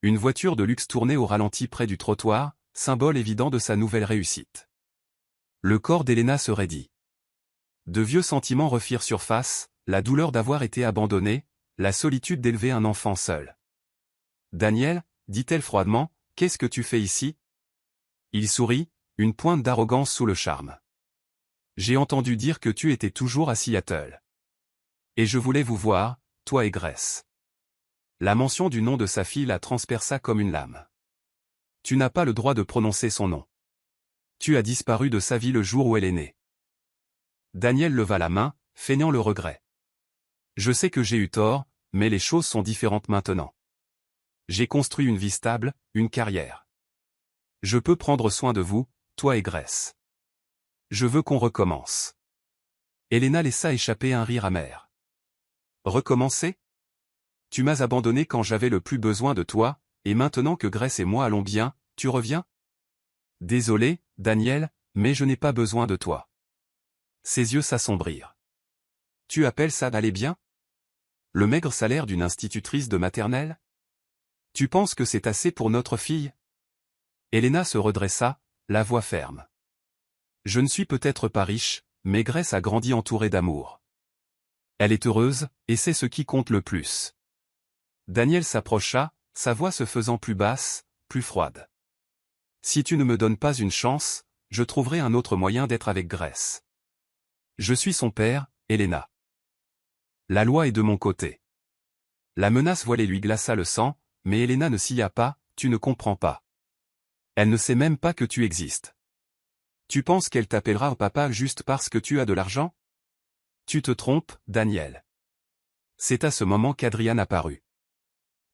Une voiture de luxe tournait au ralenti près du trottoir, symbole évident de sa nouvelle réussite. Le corps d'Elena se raidit. De vieux sentiments refirent surface, la douleur d'avoir été abandonnée, la solitude d'élever un enfant seul. « Daniel, » dit-elle froidement, « qu'est-ce que tu fais ici ?» Il sourit, une pointe d'arrogance sous le charme. « J'ai entendu dire que tu étais toujours à Seattle. Et je voulais vous voir, toi et Grace. » La mention du nom de sa fille la transperça comme une lame. « Tu n'as pas le droit de prononcer son nom. Tu as disparu de sa vie le jour où elle est née. » Daniel leva la main, feignant le regret. « Je sais que j'ai eu tort, mais les choses sont différentes maintenant. J'ai construit une vie stable, une carrière. Je peux prendre soin de vous, toi et Grace. Je veux qu'on recommence. » Elena laissa échapper un rire amer. « Recommencer ? Tu m'as abandonné quand j'avais le plus besoin de toi, et maintenant que Grace et moi allons bien, tu reviens ? Désolé, Daniel, mais je n'ai pas besoin de toi. » Ses yeux s'assombrirent. Tu appelles ça aller bien? Le maigre salaire d'une institutrice de maternelle? Tu penses que c'est assez pour notre fille? Elena se redressa, la voix ferme. Je ne suis peut-être pas riche, mais Grace a grandi entourée d'amour. Elle est heureuse, et c'est ce qui compte le plus. Daniel s'approcha, sa voix se faisant plus basse, plus froide. Si tu ne me donnes pas une chance, je trouverai un autre moyen d'être avec Grace. Je suis son père, Elena. La loi est de mon côté. La menace voilée lui glaça le sang, mais Elena ne s'y a pas, tu ne comprends pas. Elle ne sait même pas que tu existes. Tu penses qu'elle t'appellera au papa juste parce que tu as de l'argent? Tu te trompes, Daniel. C'est à ce moment qu'Adrian apparut.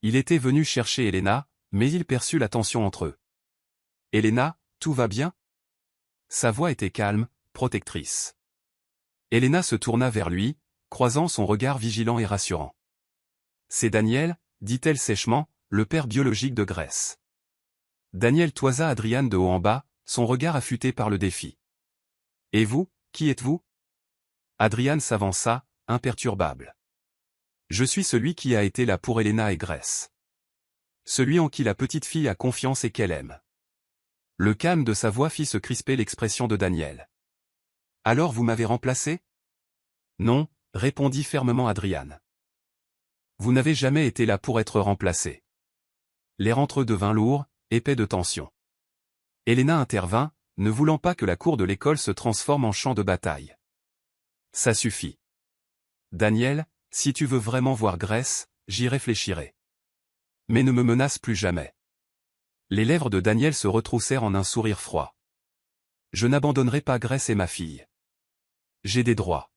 Il était venu chercher Elena, mais il perçut la tension entre eux. Elena, tout va bien? Sa voix était calme, protectrice. Elena se tourna vers lui, croisant son regard vigilant et rassurant. C'est Daniel, dit-elle sèchement, le père biologique de Grace. Daniel toisa Adrian de haut en bas, son regard affûté par le défi. Et vous, qui êtes-vous? Adrian s'avança, imperturbable. Je suis celui qui a été là pour Elena et Grace. Celui en qui la petite fille a confiance et qu'elle aime. Le calme de sa voix fit se crisper l'expression de Daniel. Alors vous m'avez remplacé? Non, répondit fermement Adrian. Vous n'avez jamais été là pour être remplacé. L'air entre eux devint lourd, épais de tension. Elena intervint, ne voulant pas que la cour de l'école se transforme en champ de bataille. Ça suffit. Daniel, si tu veux vraiment voir Grace, j'y réfléchirai. Mais ne me menace plus jamais. Les lèvres de Daniel se retroussèrent en un sourire froid. Je n'abandonnerai pas Grace et ma fille. J'ai des droits.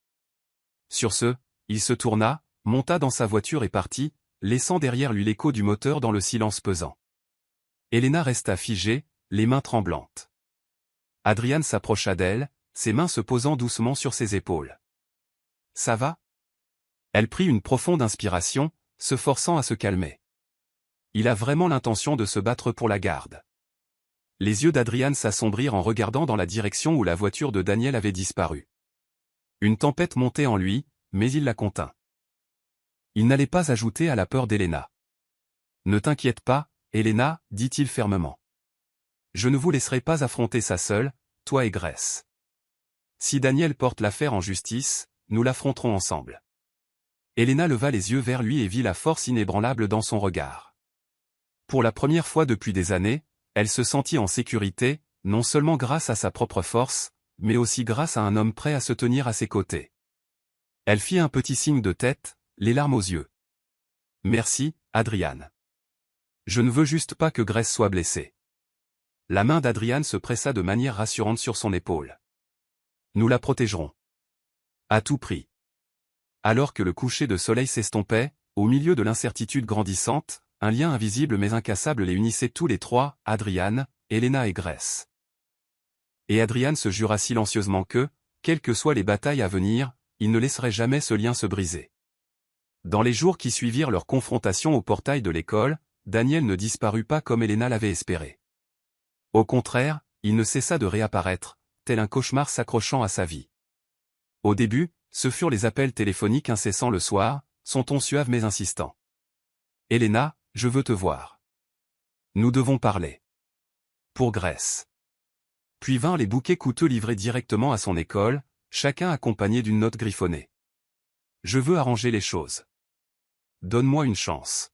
Sur ce, il se tourna, monta dans sa voiture et partit, laissant derrière lui l'écho du moteur dans le silence pesant. Elena resta figée, les mains tremblantes. Adrian s'approcha d'elle, ses mains se posant doucement sur ses épaules. Ça va? Elle prit une profonde inspiration, se forçant à se calmer. Il a vraiment l'intention de se battre pour la garde. Les yeux d'Adrian s'assombrirent en regardant dans la direction où la voiture de Daniel avait disparu. Une tempête montait en lui, mais il la contint. Il n'allait pas ajouter à la peur d'Elena. Ne t'inquiète pas, Elena, dit-il fermement. Je ne vous laisserai pas affronter ça seul, toi et Grace. Si Daniel porte l'affaire en justice, nous l'affronterons ensemble. Elena leva les yeux vers lui et vit la force inébranlable dans son regard. Pour la première fois depuis des années, elle se sentit en sécurité, non seulement grâce à sa propre force, mais aussi grâce à un homme prêt à se tenir à ses côtés. Elle fit un petit signe de tête, les larmes aux yeux. Merci, Adrian. Je ne veux juste pas que Grace soit blessée. La main d'Adrian se pressa de manière rassurante sur son épaule. Nous la protégerons. À tout prix. Alors que le coucher de soleil s'estompait, au milieu de l'incertitude grandissante, un lien invisible mais incassable les unissait tous les trois, Adrian, Elena et Grace. Et Adrian se jura silencieusement que, quelles que soient les batailles à venir, il ne laisserait jamais ce lien se briser. Dans les jours qui suivirent leur confrontation au portail de l'école, Daniel ne disparut pas comme Elena l'avait espéré. Au contraire, il ne cessa de réapparaître, tel un cauchemar s'accrochant à sa vie. Au début, ce furent les appels téléphoniques incessants le soir, son ton suave mais insistant. « Elena, je veux te voir. Nous devons parler. » Pour Grace. Puis vinrent les bouquets coûteux livrés directement à son école, chacun accompagné d'une note griffonnée. « Je veux arranger les choses. Donne-moi une chance. »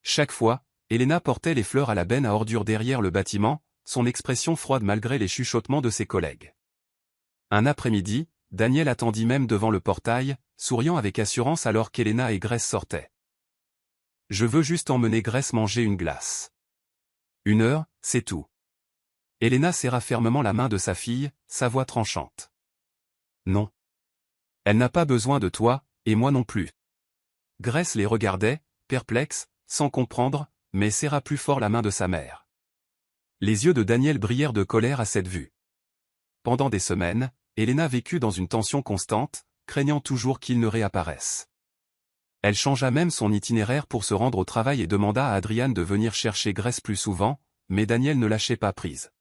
Chaque fois, Elena portait les fleurs à la benne à ordures derrière le bâtiment, son expression froide malgré les chuchotements de ses collègues. Un après-midi, Daniel attendit même devant le portail, souriant avec assurance alors qu'Elena et Grace sortaient. « Je veux juste emmener Grace manger une glace. 1 heure, c'est tout. » Elena serra fermement la main de sa fille, sa voix tranchante. « Non. Elle n'a pas besoin de toi, et moi non plus. » Grace les regardait, perplexe, sans comprendre, mais serra plus fort la main de sa mère. Les yeux de Daniel brillèrent de colère à cette vue. Pendant des semaines, Elena vécut dans une tension constante, craignant toujours qu'il ne réapparaisse. Elle changea même son itinéraire pour se rendre au travail et demanda à Adrian de venir chercher Grace plus souvent, mais Daniel ne lâchait pas prise.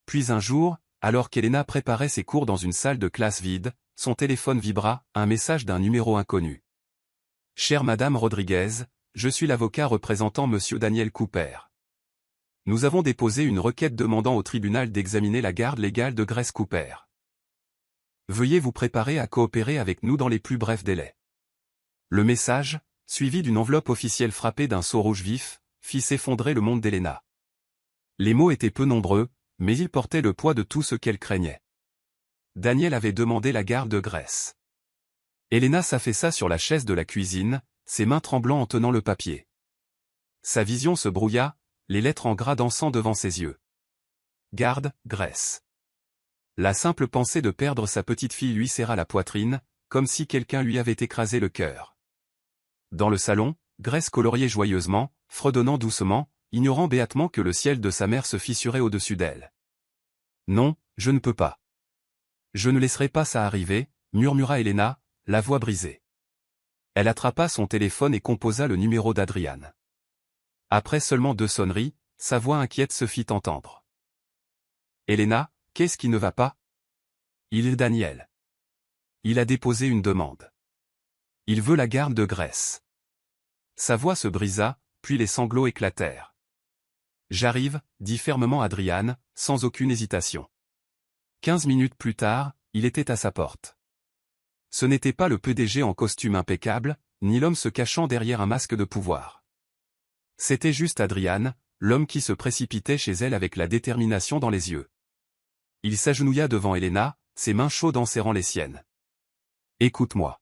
Puis un jour, alors qu'Elena préparait ses cours dans une salle de classe vide, son téléphone vibra, un message d'un numéro inconnu. Chère Madame Rodriguez, je suis l'avocat représentant Monsieur Daniel Cooper. Nous avons déposé une requête demandant au tribunal d'examiner la garde légale de Grace Cooper. Veuillez vous préparer à coopérer avec nous dans les plus brefs délais. Le message, suivi d'une enveloppe officielle frappée d'un sceau rouge vif, fit s'effondrer le monde d'Elena. Les mots étaient peu nombreux, mais ils portaient le poids de tout ce qu'elle craignait. Daniel avait demandé la garde de Grace. Elena s'affaissa sur la chaise de la cuisine, ses mains tremblant en tenant le papier. Sa vision se brouilla, les lettres en gras dansant devant ses yeux. Garde, Grace. La simple pensée de perdre sa petite fille lui serra la poitrine, comme si quelqu'un lui avait écrasé le cœur. Dans le salon, Grace coloriait joyeusement, fredonnant doucement, ignorant béatement que le ciel de sa mère se fissurait au-dessus d'elle. « Non, je ne peux pas. Je ne laisserai pas ça arriver, » murmura Elena, la voix brisée. Elle attrapa son téléphone et composa le numéro d'Adrian. Après seulement 2 sonneries, sa voix inquiète se fit entendre. « Elena, qu'est-ce qui ne va pas ? Il est Daniel. Il a déposé une demande. Il veut la garde de Grace. » Sa voix se brisa, puis les sanglots éclatèrent. « J'arrive, » dit fermement Adrian, sans aucune hésitation. 15 minutes plus tard, il était à sa porte. Ce n'était pas le PDG en costume impeccable, ni l'homme se cachant derrière un masque de pouvoir. C'était juste Adrian, l'homme qui se précipitait chez elle avec la détermination dans les yeux. Il s'agenouilla devant Elena, ses mains chaudes en serrant les siennes. « Écoute-moi.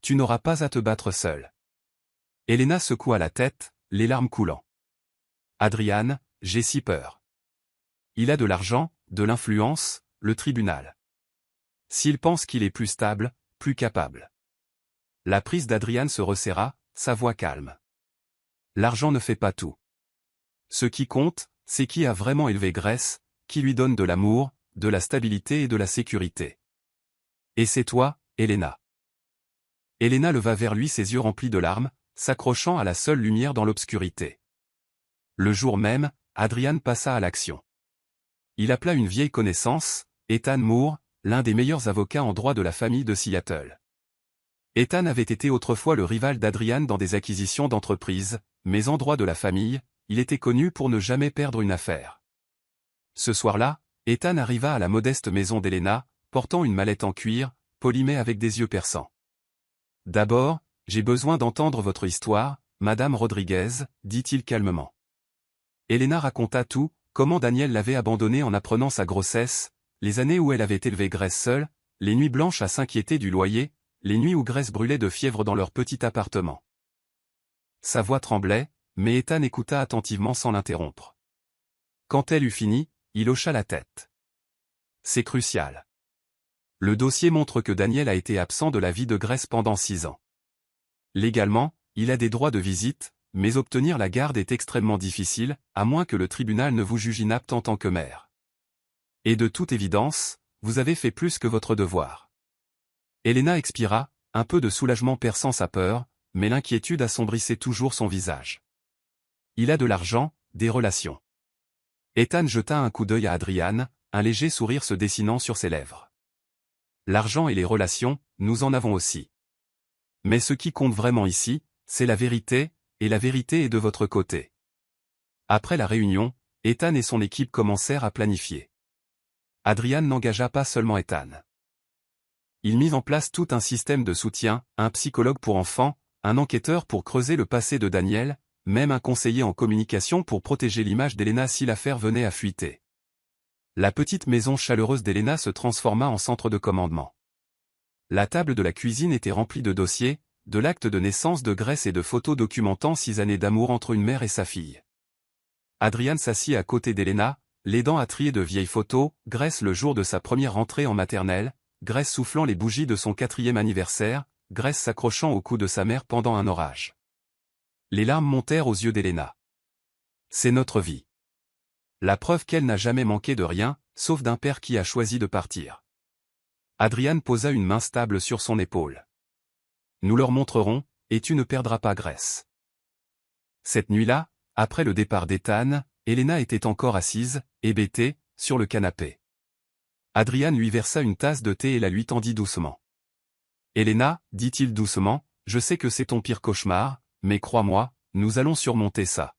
Tu n'auras pas à te battre seule. » Elena secoua la tête, les larmes coulant. « Adrian, j'ai si peur. Il a de l'argent, de l'influence, le tribunal. S'il pense qu'il est plus stable, plus capable. » La prise d'Adrian se resserra, sa voix calme. L'argent ne fait pas tout. Ce qui compte, c'est qui a vraiment élevé Grace, qui lui donne de l'amour, de la stabilité et de la sécurité. Et c'est toi, Elena. Elena leva vers lui ses yeux remplis de larmes, s'accrochant à la seule lumière dans l'obscurité. Le jour même, Adrian passa à l'action. Il appela une vieille connaissance, Ethan Moore, l'un des meilleurs avocats en droit de la famille de Seattle. Ethan avait été autrefois le rival d'Adrian dans des acquisitions d'entreprises, mais en droit de la famille, il était connu pour ne jamais perdre une affaire. Ce soir-là, Ethan arriva à la modeste maison d'Elena, portant une mallette en cuir, polimée avec des yeux perçants. « D'abord, j'ai besoin d'entendre votre histoire, Madame Rodriguez, » dit-il calmement. Elena raconta tout, comment Daniel l'avait abandonnée en apprenant sa grossesse, les années où elle avait élevé Grace seule, les nuits blanches à s'inquiéter du loyer, les nuits où Grace brûlait de fièvre dans leur petit appartement. Sa voix tremblait, mais Ethan écouta attentivement sans l'interrompre. Quand elle eut fini, il hocha la tête. C'est crucial. Le dossier montre que Daniel a été absent de la vie de Grace pendant 6 ans. Légalement, il a des droits de visite, mais obtenir la garde est extrêmement difficile, à moins que le tribunal ne vous juge inapte en tant que mère. Et de toute évidence, vous avez fait plus que votre devoir. Elena expira, un peu de soulagement perçant sa peur, mais l'inquiétude assombrissait toujours son visage. Il a de l'argent, des relations. Ethan jeta un coup d'œil à Adrian, un léger sourire se dessinant sur ses lèvres. L'argent et les relations, nous en avons aussi. Mais ce qui compte vraiment ici, c'est la vérité, et la vérité est de votre côté. Après la réunion, Ethan et son équipe commencèrent à planifier. Adrian n'engagea pas seulement Ethan. Il mit en place tout un système de soutien, un psychologue pour enfants, un enquêteur pour creuser le passé de Daniel, même un conseiller en communication pour protéger l'image d'Elena si l'affaire venait à fuiter. La petite maison chaleureuse d'Elena se transforma en centre de commandement. La table de la cuisine était remplie de dossiers, de l'acte de naissance de Grace et de photos documentant 6 années d'amour entre une mère et sa fille. Adrian s'assit à côté d'Elena, l'aidant à trier de vieilles photos, Grace le jour de sa première entrée en maternelle, Grace soufflant les bougies de son 4e anniversaire, Grace s'accrochant au cou de sa mère pendant un orage. Les larmes montèrent aux yeux d'Elena. C'est notre vie. La preuve qu'elle n'a jamais manqué de rien, sauf d'un père qui a choisi de partir. Adrian posa une main stable sur son épaule. Nous leur montrerons, et tu ne perdras pas Grace. Cette nuit-là, après le départ d'Ethan, Elena était encore assise, hébétée, sur le canapé. Adrian lui versa une tasse de thé et la lui tendit doucement. Elena, dit-il doucement, je sais que c'est ton pire cauchemar, mais crois-moi, nous allons surmonter ça.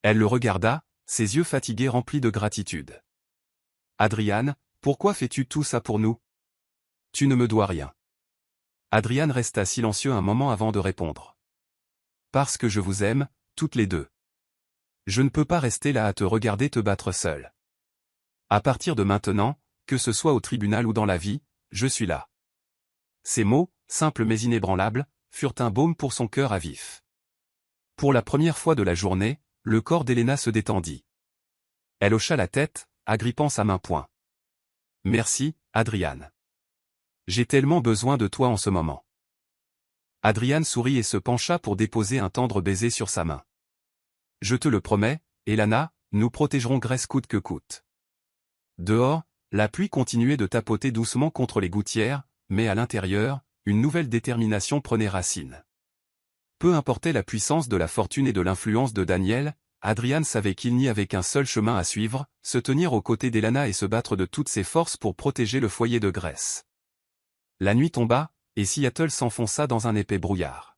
Elle le regarda, ses yeux fatigués remplis de gratitude. Adrian, pourquoi fais-tu tout ça pour nous? Tu ne me dois rien. Adrian resta silencieux un moment avant de répondre. Parce que je vous aime, toutes les deux. Je ne peux pas rester là à te regarder te battre seule. À partir de maintenant, que ce soit au tribunal ou dans la vie, je suis là. Ces mots, simples mais inébranlables, furent un baume pour son cœur à vif. Pour la première fois de la journée, le corps d'Elena se détendit. Elle hocha la tête, agrippant sa main poing. Merci, Adrian. J'ai tellement besoin de toi en ce moment. Adrian sourit et se pencha pour déposer un tendre baiser sur sa main. Je te le promets, Elena, nous protégerons Grace coûte que coûte. Dehors, la pluie continuait de tapoter doucement contre les gouttières, mais à l'intérieur, une nouvelle détermination prenait racine. Peu importait la puissance de la fortune et de l'influence de Daniel, Adrian savait qu'il n'y avait qu'un seul chemin à suivre, se tenir aux côtés d'Elena et se battre de toutes ses forces pour protéger le foyer de Grace. La nuit tomba, et Seattle s'enfonça dans un épais brouillard.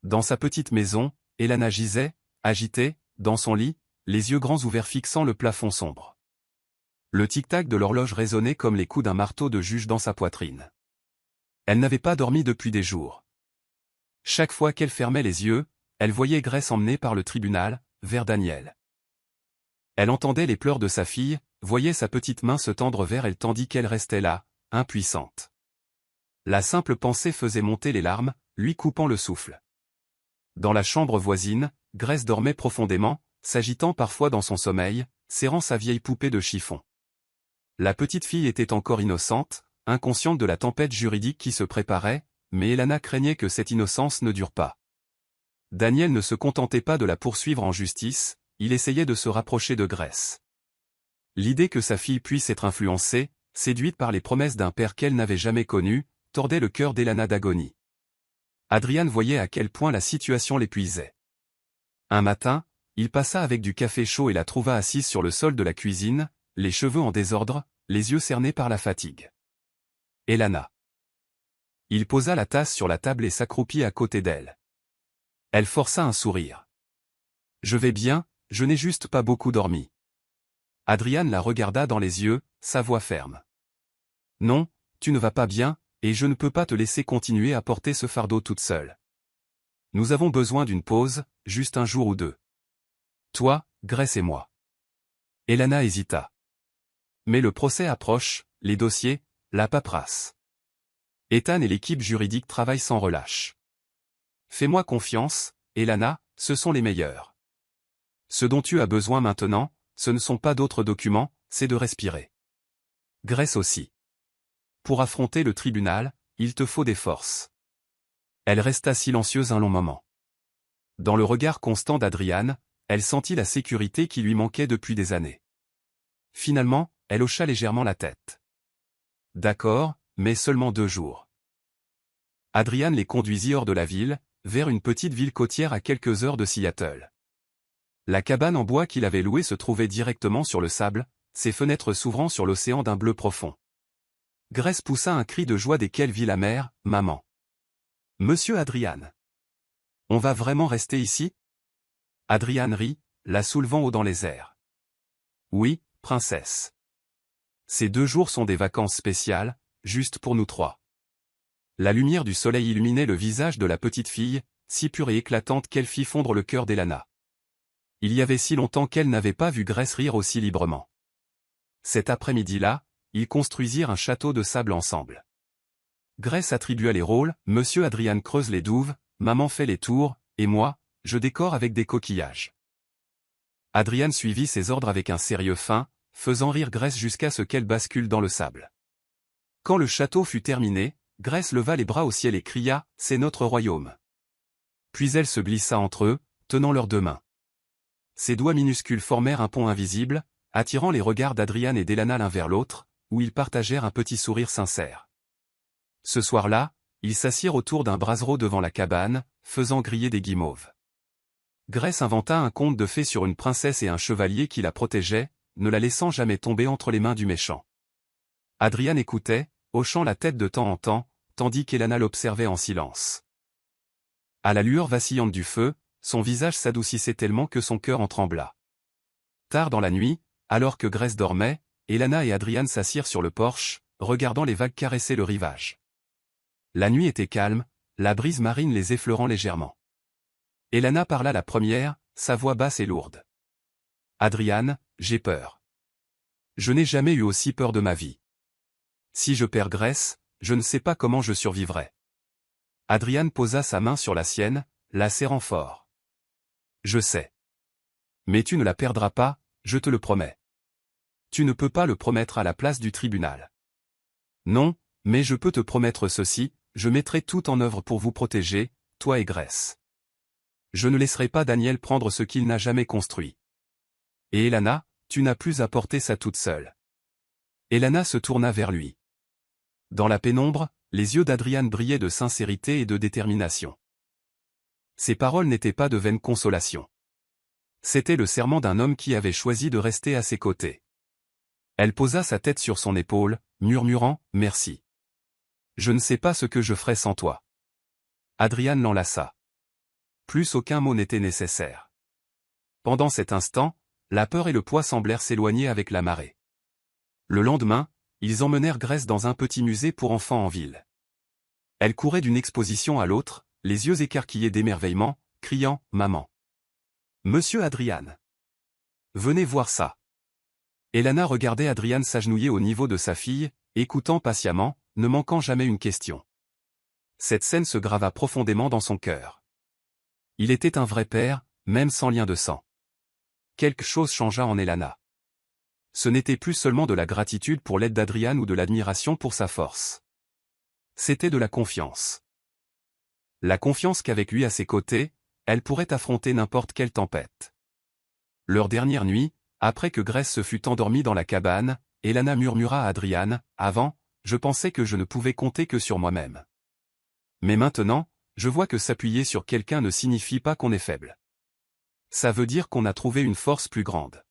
Dans sa petite maison, Elena gisait, agitée, dans son lit, les yeux grands ouverts fixant le plafond sombre. Le tic-tac de l'horloge résonnait comme les coups d'un marteau de juge dans sa poitrine. Elle n'avait pas dormi depuis des jours. Chaque fois qu'elle fermait les yeux, elle voyait Grace emmenée par le tribunal, vers Daniel. Elle entendait les pleurs de sa fille, voyait sa petite main se tendre vers elle tandis qu'elle restait là, impuissante. La simple pensée faisait monter les larmes, lui coupant le souffle. Dans la chambre voisine, Grace dormait profondément, s'agitant parfois dans son sommeil, serrant sa vieille poupée de chiffon. La petite fille était encore innocente, inconsciente de la tempête juridique qui se préparait, mais Elena craignait que cette innocence ne dure pas. Daniel ne se contentait pas de la poursuivre en justice, il essayait de se rapprocher de Grace. L'idée que sa fille puisse être influencée, séduite par les promesses d'un père qu'elle n'avait jamais connu, tordait le cœur d'Elena d'agonie. Adrian voyait à quel point la situation l'épuisait. Un matin, il passa avec du café chaud et la trouva assise sur le sol de la cuisine, les cheveux en désordre, les yeux cernés par la fatigue. Elena. Il posa la tasse sur la table et s'accroupit à côté d'elle. Elle força un sourire. Je vais bien, je n'ai juste pas beaucoup dormi. Adrian la regarda dans les yeux, sa voix ferme. Non, tu ne vas pas bien, et je ne peux pas te laisser continuer à porter ce fardeau toute seule. Nous avons besoin d'une pause, juste un jour ou deux. Toi, Grace et moi. Elena hésita. Mais le procès approche, les dossiers, la paperasse. Ethan et l'équipe juridique travaillent sans relâche. Fais-moi confiance, Elena, ce sont les meilleurs. Ce dont tu as besoin maintenant, ce ne sont pas d'autres documents, c'est de respirer. Grace aussi. Pour affronter le tribunal, il te faut des forces. Elle resta silencieuse un long moment. Dans le regard constant d'Adrian, elle sentit la sécurité qui lui manquait depuis des années. Finalement, elle hocha légèrement la tête. D'accord, mais seulement 2 jours. Adrian les conduisit hors de la ville, vers une petite ville côtière à quelques heures de Seattle. La cabane en bois qu'il avait louée se trouvait directement sur le sable, ses fenêtres s'ouvrant sur l'océan d'un bleu profond. Grace poussa un cri de joie desquels vit la mère, maman. Monsieur Adrian. On va vraiment rester ici? Adrian rit, la soulevant haut dans les airs. Oui, princesse. Ces 2 jours sont des vacances spéciales, juste pour nous 3. La lumière du soleil illuminait le visage de la petite fille, si pure et éclatante qu'elle fit fondre le cœur d'Elena. Il y avait si longtemps qu'elle n'avait pas vu Grace rire aussi librement. Cet après-midi-là, ils construisirent un château de sable ensemble. Grace attribua les rôles, Monsieur Adrian creuse les douves, Maman fait les tours, et moi, je décore avec des coquillages. Adrian suivit ses ordres avec un sérieux fin, faisant rire Grace jusqu'à ce qu'elle bascule dans le sable. Quand le château fut terminé, Grace leva les bras au ciel et cria « C'est notre royaume ». Puis elle se glissa entre eux, tenant leurs 2 mains. Ses doigts minuscules formèrent un pont invisible, attirant les regards d'Adrian et d'Elena l'un vers l'autre, où ils partagèrent un petit sourire sincère. Ce soir-là, ils s'assirent autour d'un brasero devant la cabane, faisant griller des guimauves. Grace inventa un conte de fées sur une princesse et un chevalier qui la protégeait, ne la laissant jamais tomber entre les mains du méchant. Adrian écoutait, hochant la tête de temps en temps, tandis qu'Elana l'observait en silence. À la lueur vacillante du feu, son visage s'adoucissait tellement que son cœur en trembla. Tard dans la nuit, alors que Grace dormait, Elana et Adrian s'assirent sur le porche, regardant les vagues caresser le rivage. La nuit était calme, la brise marine les effleurant légèrement. Elana parla la première, sa voix basse et lourde. « Adrian, j'ai peur. Je n'ai jamais eu aussi peur de ma vie. Si je perds Grace, je ne sais pas comment je survivrai. » Adrian posa sa main sur la sienne, la serrant fort. « Je sais. Mais tu ne la perdras pas, je te le promets. Tu ne peux pas le promettre à la place du tribunal. Non, mais je peux te promettre ceci, je mettrai tout en œuvre pour vous protéger, toi et Grace. Je ne laisserai pas Daniel prendre ce qu'il n'a jamais construit. Et Elana, tu n'as plus à porter ça toute seule. » Elana se tourna vers lui. Dans la pénombre, les yeux d'Adrian brillaient de sincérité et de détermination. Ces paroles n'étaient pas de vaine consolation. C'était le serment d'un homme qui avait choisi de rester à ses côtés. Elle posa sa tête sur son épaule, murmurant « Merci. Je ne sais pas ce que je ferais sans toi. » Adrian l'enlaça. Plus aucun mot n'était nécessaire. Pendant cet instant, la peur et le poids semblèrent s'éloigner avec la marée. Le lendemain, ils emmenèrent Grace dans un petit musée pour enfants en ville. Elle courait d'une exposition à l'autre, les yeux écarquillés d'émerveillement, criant « Maman !»« Monsieur Adrian !»« Venez voir ça !» Elana regardait Adrian s'agenouiller au niveau de sa fille, écoutant patiemment, ne manquant jamais une question. Cette scène se grava profondément dans son cœur. Il était un vrai père, même sans lien de sang. Quelque chose changea en Elana. Ce n'était plus seulement de la gratitude pour l'aide d'Adrian ou de l'admiration pour sa force. C'était de la confiance. La confiance qu'avec lui à ses côtés, elle pourrait affronter n'importe quelle tempête. Leur dernière nuit, après que Grace se fut endormie dans la cabane, Elana murmura à Adrian, « Avant, je pensais que je ne pouvais compter que sur moi-même. Mais maintenant, je vois que s'appuyer sur quelqu'un ne signifie pas qu'on est faible. Ça veut dire qu'on a trouvé une force plus grande. »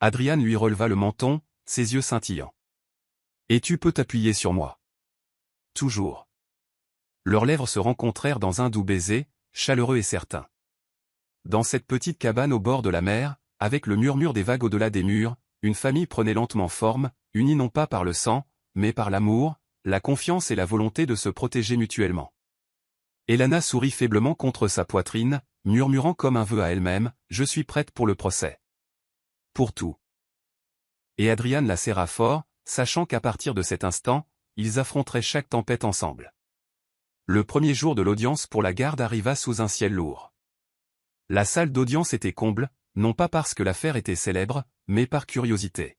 Adrian lui releva le menton, ses yeux scintillants. « Et tu peux t'appuyer sur moi. » Toujours. Leurs lèvres se rencontrèrent dans un doux baiser, chaleureux et certain. Dans cette petite cabane au bord de la mer, avec le murmure des vagues au-delà des murs, une famille prenait lentement forme, unie non pas par le sang, mais par l'amour, la confiance et la volonté de se protéger mutuellement. Elana sourit faiblement contre sa poitrine, murmurant comme un vœu à elle-même, « Je suis prête pour le procès. Pour tout. » Et Adrian la serra fort, sachant qu'à partir de cet instant, ils affronteraient chaque tempête ensemble. Le premier jour de l'audience pour la garde arriva sous un ciel lourd. La salle d'audience était comble, non pas parce que l'affaire était célèbre, mais par curiosité.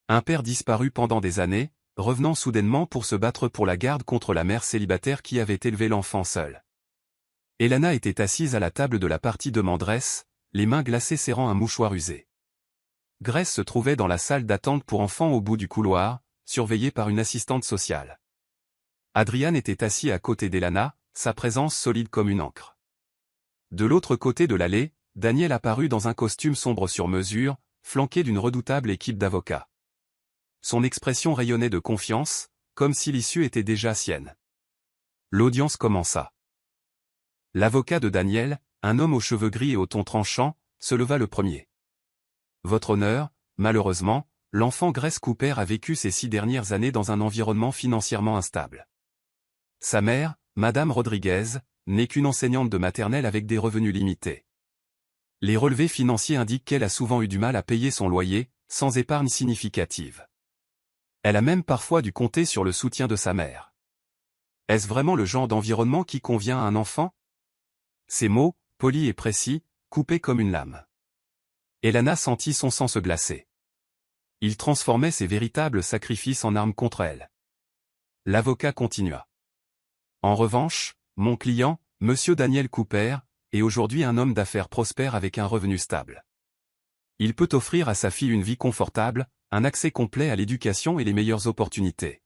Un père disparu pendant des années, revenant soudainement pour se battre pour la garde contre la mère célibataire qui avait élevé l'enfant seul. Elana était assise à la table de la partie demanderesse, les mains glacées serrant un mouchoir usé. Grace se trouvait dans la salle d'attente pour enfants au bout du couloir, surveillée par une assistante sociale. Adrian était assis à côté d'Elana, sa présence solide comme une ancre. De l'autre côté de l'allée, Daniel apparut dans un costume sombre sur mesure, flanqué d'une redoutable équipe d'avocats. Son expression rayonnait de confiance, comme si l'issue était déjà sienne. L'audience commença. L'avocat de Daniel, un homme aux cheveux gris et au ton tranchant, se leva le premier. « Votre honneur, malheureusement, l'enfant Grace Cooper a vécu ces 6 dernières années dans un environnement financièrement instable. Sa mère, Madame Rodriguez, n'est qu'une enseignante de maternelle avec des revenus limités. Les relevés financiers indiquent qu'elle a souvent eu du mal à payer son loyer, sans épargne significative. Elle a même parfois dû compter sur le soutien de sa mère. Est-ce vraiment le genre d'environnement qui convient à un enfant ? » Ces mots, polis et précis, coupaient comme une lame. Elana sentit son sang se glacer. Il transformait ses véritables sacrifices en armes contre elle. L'avocat continua. « En revanche, mon client, Monsieur Daniel Cooper, est aujourd'hui un homme d'affaires prospère avec un revenu stable. Il peut offrir à sa fille une vie confortable, un accès complet à l'éducation et les meilleures opportunités.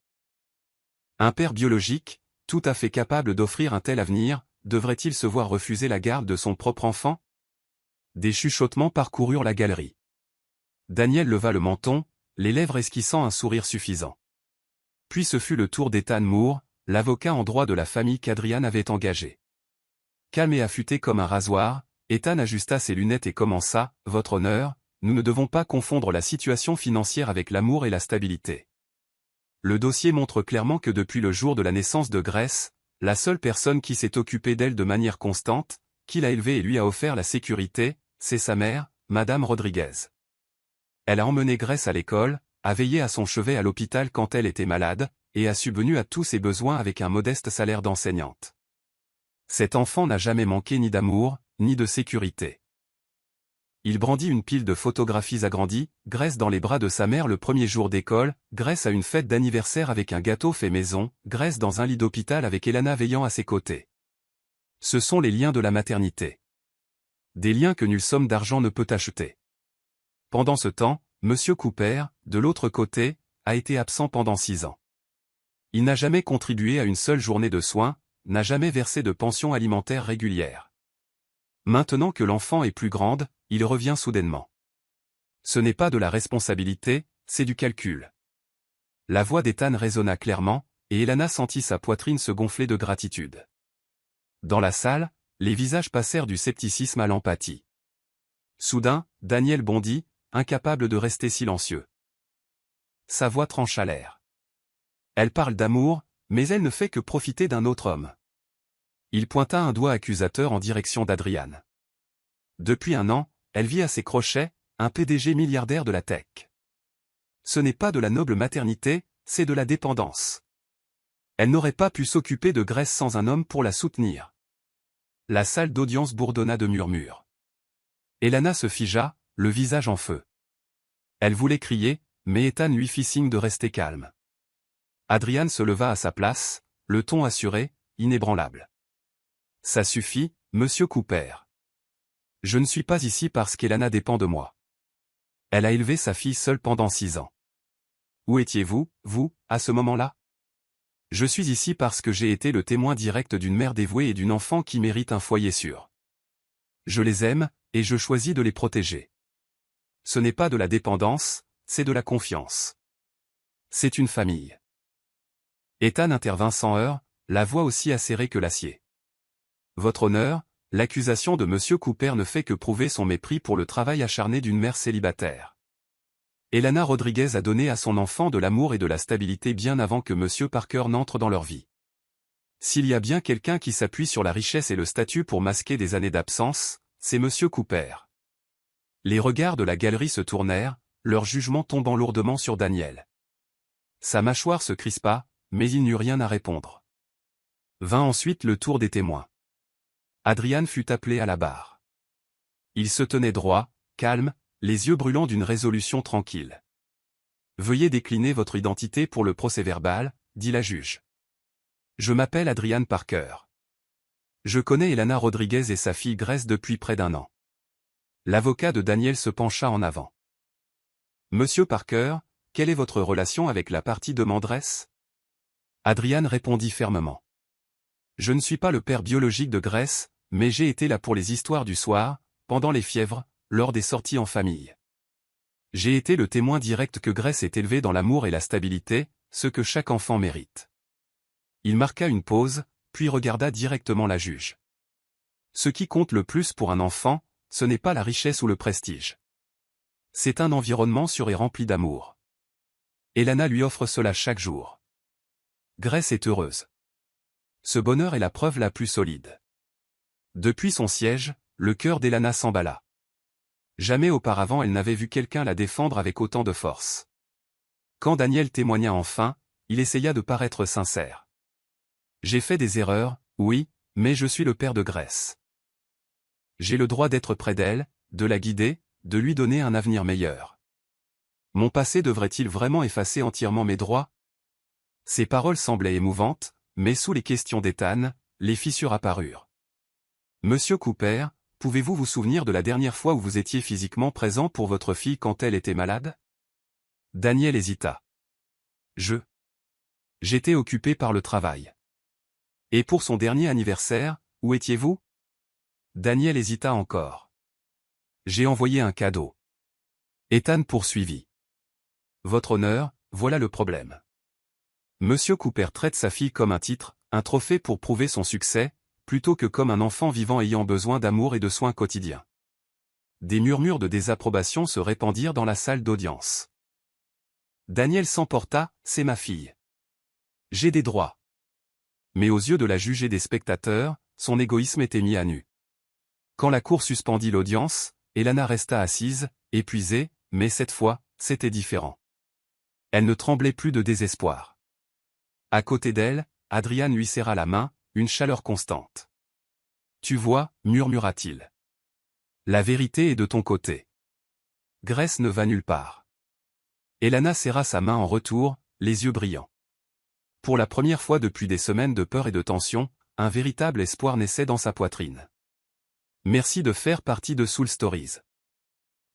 Un père biologique, tout à fait capable d'offrir un tel avenir, devrait-il se voir refuser la garde de son propre enfant ? » Des chuchotements parcoururent la galerie. Daniel leva le menton, les lèvres esquissant un sourire suffisant. Puis ce fut le tour d'Ethan Moore, l'avocat en droit de la famille qu'Adrian avait engagé. Calme et affûté comme un rasoir, Ethan ajusta ses lunettes et commença, « Votre honneur, nous ne devons pas confondre la situation financière avec l'amour et la stabilité. Le dossier montre clairement que depuis le jour de la naissance de Grace, la seule personne qui s'est occupée d'elle de manière constante, qui l'a élevée et lui a offert la sécurité, c'est sa mère, Madame Rodriguez. Elle a emmené Grace à l'école, a veillé à son chevet à l'hôpital quand elle était malade, et a subvenu à tous ses besoins avec un modeste salaire d'enseignante. Cet enfant n'a jamais manqué ni d'amour, ni de sécurité. Il brandit une pile de photographies agrandies, Grace dans les bras de sa mère le premier jour d'école, Grace à une fête d'anniversaire avec un gâteau fait maison, Grace dans un lit d'hôpital avec Elana veillant à ses côtés. Ce sont les liens de la maternité. Des liens que nulle somme d'argent ne peut acheter. Pendant ce temps, Monsieur Cooper, de l'autre côté, a été absent pendant 6 ans. Il n'a jamais contribué à une seule journée de soins, n'a jamais versé de pension alimentaire régulière. Maintenant que l'enfant est plus grande, il revient soudainement. Ce n'est pas de la responsabilité, c'est du calcul. La voix d'Ethan résonna clairement, et Elana sentit sa poitrine se gonfler de gratitude. Dans la salle, les visages passèrent du scepticisme à l'empathie. Soudain, Daniel bondit, incapable de rester silencieux. Sa voix trancha l'air. Elle parle d'amour, mais elle ne fait que profiter d'un autre homme. Il pointa un doigt accusateur en direction d'Adrian. Depuis 1 an, elle vit à ses crochets, un PDG milliardaire de la tech. Ce n'est pas de la noble maternité, c'est de la dépendance. Elle n'aurait pas pu s'occuper de Grace sans un homme pour la soutenir. La salle d'audience bourdonna de murmures. Elana se figea, le visage en feu. Elle voulait crier, mais Ethan lui fit signe de rester calme. Adrian se leva à sa place, le ton assuré, inébranlable. Ça suffit, Monsieur Cooper. Je ne suis pas ici parce qu'Elana dépend de moi. Elle a élevé sa fille seule pendant 6 ans. Où étiez-vous, vous, à ce moment-là? Je suis ici parce que j'ai été le témoin direct d'une mère dévouée et d'une enfant qui mérite un foyer sûr. Je les aime, et je choisis de les protéger. Ce n'est pas de la dépendance, c'est de la confiance. C'est une famille. Ethan intervint sans heurts, la voix aussi acérée que l'acier. Votre honneur, l'accusation de Monsieur Cooper ne fait que prouver son mépris pour le travail acharné d'une mère célibataire. Elana Rodriguez a donné à son enfant de l'amour et de la stabilité bien avant que Monsieur Parker n'entre dans leur vie. S'il y a bien quelqu'un qui s'appuie sur la richesse et le statut pour masquer des années d'absence, c'est Monsieur Cooper. Les regards de la galerie se tournèrent, leur jugement tombant lourdement sur Daniel. Sa mâchoire se crispa, mais il n'eut rien à répondre. Vint ensuite le tour des témoins. Adrian fut appelé à la barre. Il se tenait droit, calme, les yeux brûlants d'une résolution tranquille. « Veuillez décliner votre identité pour le procès-verbal, » dit la juge. « Je m'appelle Adrian Parker. Je connais Elana Rodriguez et sa fille Grace depuis près d'1 an. » L'avocat de Daniel se pencha en avant. « Monsieur Parker, quelle est votre relation avec la partie demanderesse ?» Adrian répondit fermement. « Je ne suis pas le père biologique de Grace, mais j'ai été là pour les histoires du soir, pendant les fièvres, lors des sorties en famille. J'ai été le témoin direct que Grace est élevée dans l'amour et la stabilité, ce que chaque enfant mérite. » Il marqua une pause, puis regarda directement la juge. « Ce qui compte le plus pour un enfant, ce n'est pas la richesse ou le prestige. C'est un environnement sûr et rempli d'amour. Elana lui offre cela chaque jour. Grace est heureuse. Ce bonheur est la preuve la plus solide. » Depuis son siège, le cœur d'Elana s'emballa. Jamais auparavant elle n'avait vu quelqu'un la défendre avec autant de force. Quand Daniel témoigna enfin, il essaya de paraître sincère. « J'ai fait des erreurs, oui, mais je suis le père de Grace. J'ai le droit d'être près d'elle, de la guider, de lui donner un avenir meilleur. Mon passé devrait-il vraiment effacer entièrement mes droits ?» Ces paroles semblaient émouvantes, mais sous les questions d'Ethan, les fissures apparurent. « Monsieur Cooper, pouvez-vous vous souvenir de la dernière fois où vous étiez physiquement présent pour votre fille quand elle était malade ?» Daniel hésita. J'étais occupé par le travail. Et pour son dernier anniversaire, où étiez-vous? Daniel hésita encore. J'ai envoyé un cadeau. Ethan poursuivit. votre honneur, voilà le problème. Monsieur Cooper traite sa fille comme un titre, un trophée pour prouver son succès, plutôt que comme un enfant vivant ayant besoin d'amour et de soins quotidiens. Des murmures de désapprobation se répandirent dans la salle d'audience. Daniel s'emporta, c'est ma fille. J'ai des droits. Mais aux yeux de la juge et des spectateurs, son égoïsme était mis à nu. Quand la cour suspendit l'audience, Elana resta assise, épuisée, mais cette fois, c'était différent. Elle ne tremblait plus de désespoir. À côté d'elle, Adrian lui serra la main, une chaleur constante. Tu vois, murmura-t-il. La vérité est de ton côté. Grace ne va nulle part. Elana serra sa main en retour, les yeux brillants. Pour la première fois depuis des semaines de peur et de tension, un véritable espoir naissait dans sa poitrine. Merci de faire partie de Soul Stories.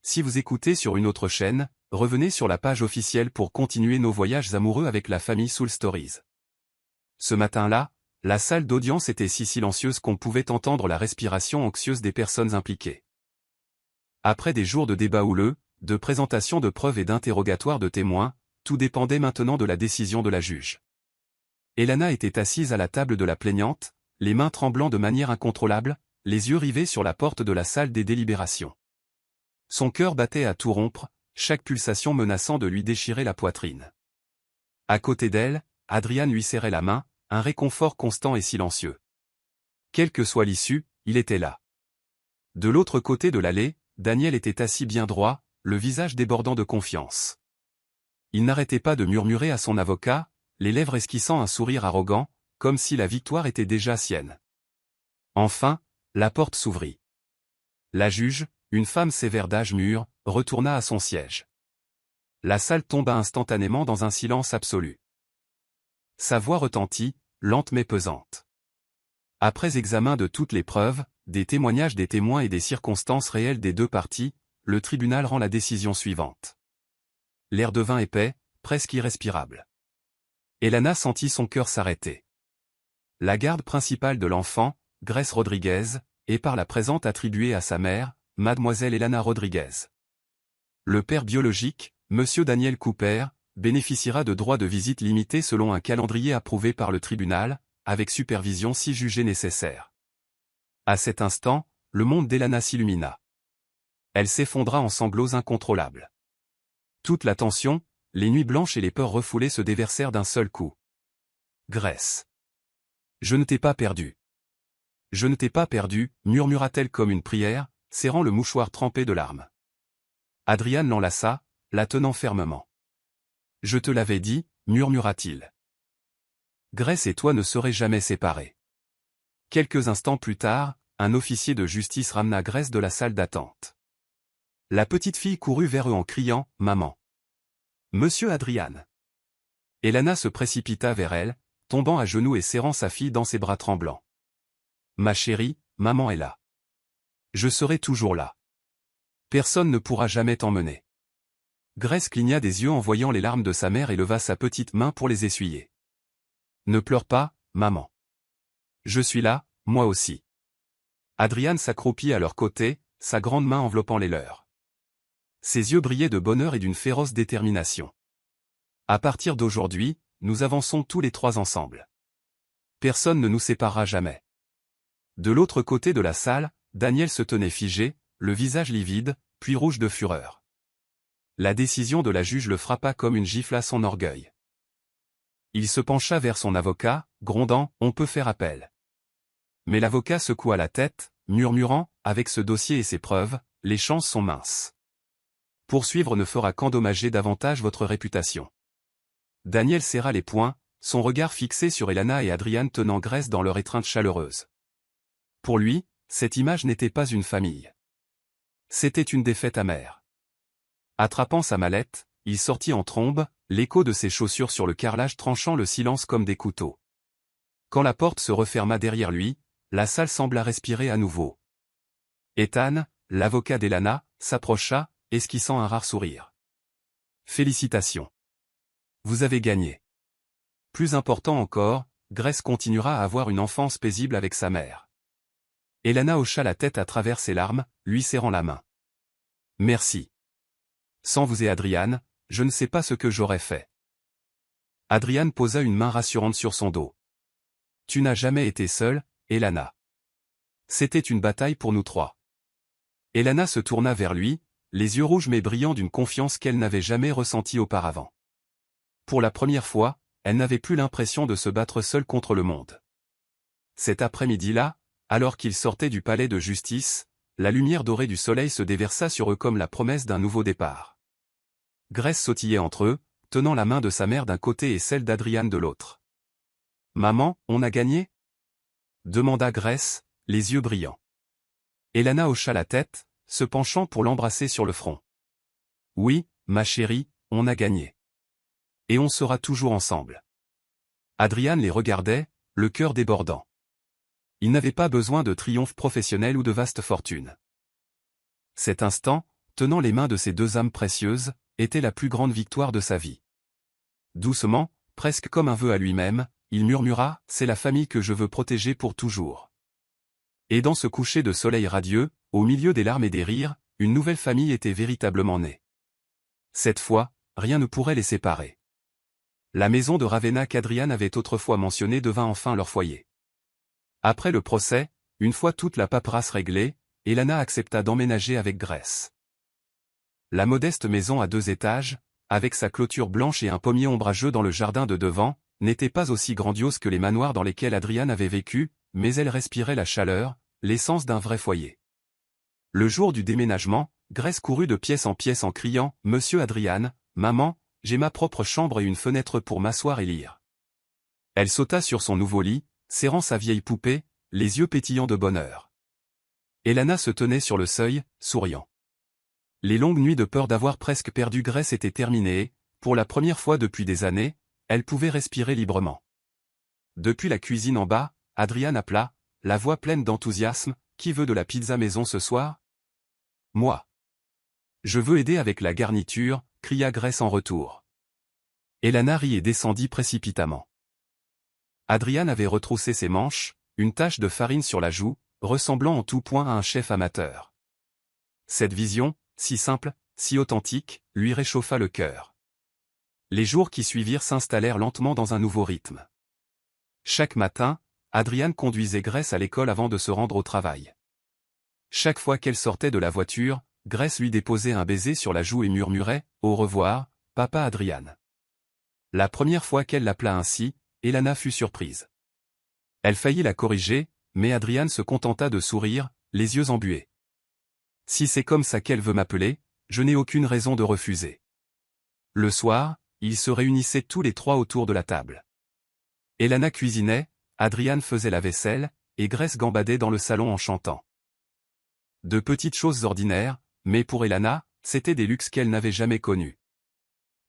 Si vous écoutez sur une autre chaîne, revenez sur la page officielle pour continuer nos voyages amoureux avec la famille Soul Stories. Ce matin-là, la salle d'audience était si silencieuse qu'on pouvait entendre la respiration anxieuse des personnes impliquées. Après des jours de débats houleux, de présentations de preuves et d'interrogatoires de témoins, tout dépendait maintenant de la décision de la juge. Elana était assise à la table de la plaignante, les mains tremblant de manière incontrôlable, les yeux rivés sur la porte de la salle des délibérations. Son cœur battait à tout rompre, chaque pulsation menaçant de lui déchirer la poitrine. À côté d'elle, Adrian lui serrait la main, un réconfort constant et silencieux. Quelle que soit l'issue, il était là. De l'autre côté de l'allée, Daniel était assis bien droit, le visage débordant de confiance. Il n'arrêtait pas de murmurer à son avocat, les lèvres esquissant un sourire arrogant, comme si la victoire était déjà sienne. Enfin, la porte s'ouvrit. La juge, une femme sévère d'âge mûr, retourna à son siège. La salle tomba instantanément dans un silence absolu. Sa voix retentit, lente mais pesante. Après examen de toutes les preuves, des témoignages des témoins et des circonstances réelles des deux parties, le tribunal rend la décision suivante. L'air devint épais, presque irrespirable. Elana sentit son cœur s'arrêter. La garde principale de l'enfant, Grace Rodriguez, est par la présente attribuée à sa mère, Mademoiselle Elana Rodriguez. Le père biologique, Monsieur Daniel Cooper, bénéficiera de droits de visite limités selon un calendrier approuvé par le tribunal, avec supervision si jugée nécessaire. À cet instant, le monde d'Elana s'illumina. Elle s'effondra en sanglots incontrôlables. Toute la tension, les nuits blanches et les peurs refoulées se déversèrent d'un seul coup. Grace. Je ne t'ai pas perdu. Je ne t'ai pas perdu, murmura-t-elle comme une prière, serrant le mouchoir trempé de larmes. Adrian l'enlaça, la tenant fermement. Je te l'avais dit, murmura-t-il. Grace et toi ne serez jamais séparés. Quelques instants plus tard, un officier de justice ramena Grace de la salle d'attente. La petite fille courut vers eux en criant « Maman !» Monsieur Adrian. Elana se précipita vers elle, tombant à genoux et serrant sa fille dans ses bras tremblants. Ma chérie, maman est là. Je serai toujours là. Personne ne pourra jamais t'emmener. Grace cligna des yeux en voyant les larmes de sa mère et leva sa petite main pour les essuyer. Ne pleure pas, maman. Je suis là, moi aussi. Adrian s'accroupit à leur côté, sa grande main enveloppant les leurs. Ses yeux brillaient de bonheur et d'une féroce détermination. À partir d'aujourd'hui, nous avançons tous les trois ensemble. Personne ne nous séparera jamais. De l'autre côté de la salle, Daniel se tenait figé, le visage livide, puis rouge de fureur. La décision de la juge le frappa comme une gifle à son orgueil. Il se pencha vers son avocat, grondant « On peut faire appel ». Mais l'avocat secoua la tête, murmurant « Avec ce dossier et ses preuves, les chances sont minces. Poursuivre ne fera qu'endommager davantage votre réputation. » Daniel serra les poings, son regard fixé sur Elana et Adrian tenant Grace dans leur étreinte chaleureuse. Pour lui, cette image n'était pas une famille. C'était une défaite amère. Attrapant sa mallette, il sortit en trombe, l'écho de ses chaussures sur le carrelage tranchant le silence comme des couteaux. Quand la porte se referma derrière lui, la salle sembla respirer à nouveau. Ethan, l'avocat d'Elana, s'approcha, esquissant un rare sourire. Félicitations. Vous avez gagné. Plus important encore, Grace continuera à avoir une enfance paisible avec sa mère. Elana hocha la tête à travers ses larmes, lui serrant la main. Merci. Sans vous et Adrian, je ne sais pas ce que j'aurais fait. Adrian posa une main rassurante sur son dos. Tu n'as jamais été seule, Elana. C'était une bataille pour nous trois. Elana se tourna vers lui, les yeux rouges mais brillants d'une confiance qu'elle n'avait jamais ressentie auparavant. Pour la première fois, elle n'avait plus l'impression de se battre seule contre le monde. Cet après-midi-là, alors qu'ils sortaient du palais de justice, la lumière dorée du soleil se déversa sur eux comme la promesse d'un nouveau départ. Grace sautillait entre eux, tenant la main de sa mère d'un côté et celle d'Adrian de l'autre. « Maman, on a gagné ?» demanda Grace, les yeux brillants. Elana hocha la tête, se penchant pour l'embrasser sur le front. « Oui, ma chérie, on a gagné. Et on sera toujours ensemble. » Adrian les regardait, le cœur débordant. Il n'avait pas besoin de triomphe professionnel ou de vaste fortune. Cet instant, tenant les mains de ces deux âmes précieuses, était la plus grande victoire de sa vie. Doucement, presque comme un vœu à lui-même, il murmura « C'est la famille que je veux protéger pour toujours. » Et dans ce coucher de soleil radieux, au milieu des larmes et des rires, une nouvelle famille était véritablement née. Cette fois, rien ne pourrait les séparer. La maison de Ravenna qu'Adrian avait autrefois mentionnée devint enfin leur foyer. Après le procès, une fois toute la paperasse réglée, Elana accepta d'emménager avec Grace. La modeste maison à 2 étages, avec sa clôture blanche et un pommier ombrageux dans le jardin de devant, n'était pas aussi grandiose que les manoirs dans lesquels Adrian avait vécu, mais elle respirait la chaleur, l'essence d'un vrai foyer. Le jour du déménagement, Grace courut de pièce en criant « Monsieur Adrian, maman, j'ai ma propre chambre et une fenêtre pour m'asseoir et lire. » Elle sauta sur son nouveau lit, serrant sa vieille poupée, les yeux pétillants de bonheur. Elana se tenait sur le seuil, souriant. Les longues nuits de peur d'avoir presque perdu Grace étaient terminées et, pour la première fois depuis des années, elle pouvait respirer librement. Depuis la cuisine en bas, Adrian appela, la voix pleine d'enthousiasme, « Qui veut de la pizza maison ce soir ?»« Moi. »« Je veux aider avec la garniture, » cria Grace en retour. Elana rit et descendit précipitamment. Adrian avait retroussé ses manches, une tache de farine sur la joue, ressemblant en tout point à un chef amateur. Cette vision, si simple, si authentique, lui réchauffa le cœur. Les jours qui suivirent s'installèrent lentement dans un nouveau rythme. Chaque matin, Adrian conduisait Grace à l'école avant de se rendre au travail. Chaque fois qu'elle sortait de la voiture, Grace lui déposait un baiser sur la joue et murmurait « Au revoir, papa Adrian ». La première fois qu'elle l'appela ainsi, Elana fut surprise. Elle faillit la corriger, mais Adrian se contenta de sourire, les yeux embués. « Si c'est comme ça qu'elle veut m'appeler, je n'ai aucune raison de refuser. » Le soir, ils se réunissaient tous les trois autour de la table. Elana cuisinait, Adrian faisait la vaisselle, et Grace gambadait dans le salon en chantant. De petites choses ordinaires, mais pour Elana, c'étaient des luxes qu'elle n'avait jamais connus.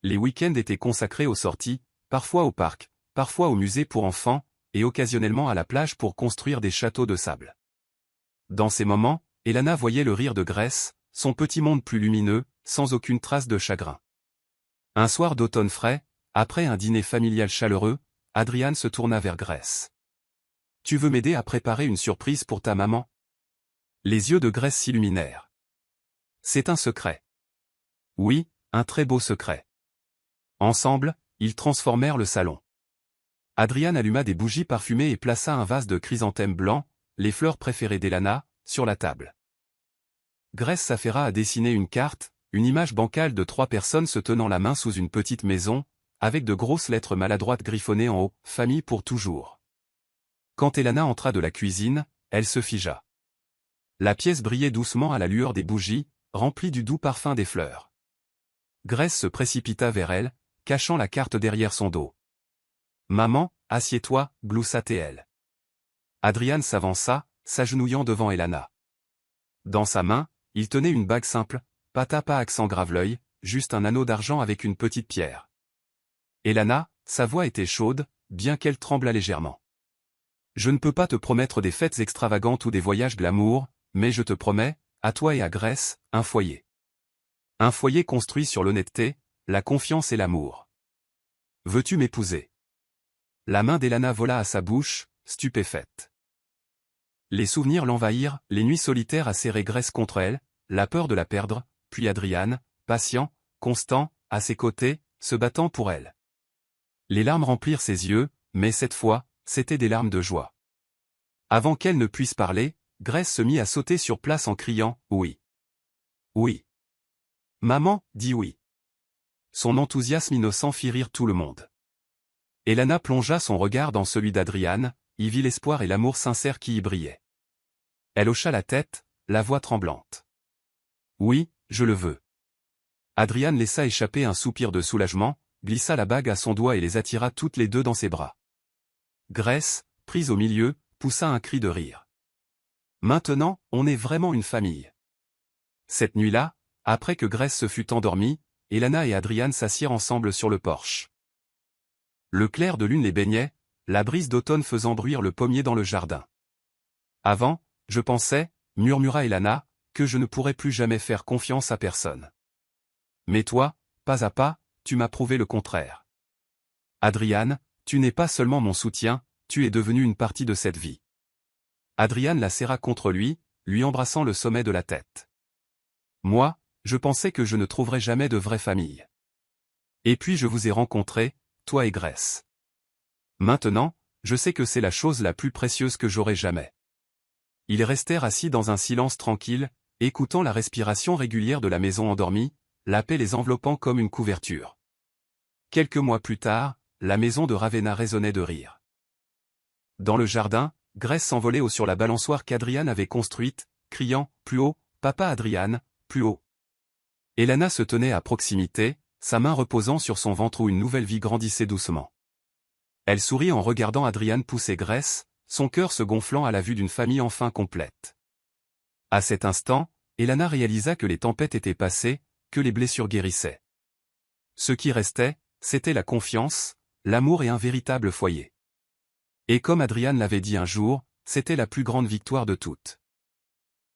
Les week-ends étaient consacrés aux sorties, parfois au parc, parfois au musée pour enfants, et occasionnellement à la plage pour construire des châteaux de sable. Dans ces moments, Elana voyait le rire de Grace, son petit monde plus lumineux, sans aucune trace de chagrin. Un soir d'automne frais, après un dîner familial chaleureux, Adrian se tourna vers Grace. « Tu veux m'aider à préparer une surprise pour ta maman ?» Les yeux de Grace s'illuminèrent. « C'est un secret. » « Oui, un très beau secret. » Ensemble, ils transformèrent le salon. Adrian alluma des bougies parfumées et plaça un vase de chrysanthèmes blancs, les fleurs préférées d'Elana, sur la table. Grace s'affaira à dessiner une carte, une image bancale de 3 personnes se tenant la main sous une petite maison, avec de grosses lettres maladroites griffonnées en haut, « Famille pour toujours ». Quand Elana entra de la cuisine, elle se figea. La pièce brillait doucement à la lueur des bougies, remplie du doux parfum des fleurs. Grace se précipita vers elle, cachant la carte derrière son dos. « Maman, assieds-toi, » gloussa-t-elle. Adrian s'avança, s'agenouillant devant Elana. Dans sa main, il tenait une bague simple, pas accent grave-l'œil, juste un anneau d'argent avec une petite pierre. Elana, sa voix était chaude, bien qu'elle tremblât légèrement. « Je ne peux pas te promettre des fêtes extravagantes ou des voyages glamour, mais je te promets, à toi et à Grace, un foyer. Un foyer construit sur l'honnêteté, la confiance et l'amour. Veux-tu m'épouser ?» La main d'Elana vola à sa bouche, stupéfaite. Les souvenirs l'envahirent, les nuits solitaires à serrer Grace contre elle, la peur de la perdre, puis Adrian, patient, constant, à ses côtés, se battant pour elle. Les larmes remplirent ses yeux, mais cette fois, c'étaient des larmes de joie. Avant qu'elle ne puisse parler, Grace se mit à sauter sur place en criant « Oui. Oui. Maman, dis oui. » Son enthousiasme innocent fit rire tout le monde. Elana plongea son regard dans celui d'Adrian, y vit l'espoir et l'amour sincère qui y brillaient. Elle hocha la tête, la voix tremblante. « Oui, je le veux. » Adrian laissa échapper un soupir de soulagement, glissa la bague à son doigt et les attira toutes les deux dans ses bras. Grace, prise au milieu, poussa un cri de rire. Maintenant, on est vraiment une famille. Cette nuit-là, après que Grace se fut endormie, Elana et Adrian s'assirent ensemble sur le porche. Le clair de lune les baignait, la brise d'automne faisant bruire le pommier dans le jardin. Avant, je pensais, murmura Elana, que je ne pourrais plus jamais faire confiance à personne. Mais toi, pas à pas, tu m'as prouvé le contraire. Adrian, tu n'es pas seulement mon soutien, tu es devenu une partie de cette vie. Adrian la serra contre lui embrassant le sommet de la tête. Moi, je pensais que je ne trouverais jamais de vraie famille. Et puis je vous ai rencontrés, toi et Grace. Maintenant, je sais que c'est la chose la plus précieuse que j'aurai jamais. Ils restèrent assis dans un silence tranquille, écoutant la respiration régulière de la maison endormie, la paix les enveloppant comme une couverture. Quelques mois plus tard, la maison de Ravenna résonnait de rire. Dans le jardin, Grace s'envolait haut sur la balançoire qu'Adrian avait construite, criant « Plus haut, papa Adrian, plus haut !» Elana se tenait à proximité, sa main reposant sur son ventre où une nouvelle vie grandissait doucement. Elle sourit en regardant Adrian pousser Grace, son cœur se gonflant à la vue d'une famille enfin complète. À cet instant, Elana réalisa que les tempêtes étaient passées, que les blessures guérissaient. Ce qui restait, c'était la confiance, l'amour et un véritable foyer. Et comme Adrian l'avait dit un jour, c'était la plus grande victoire de toutes.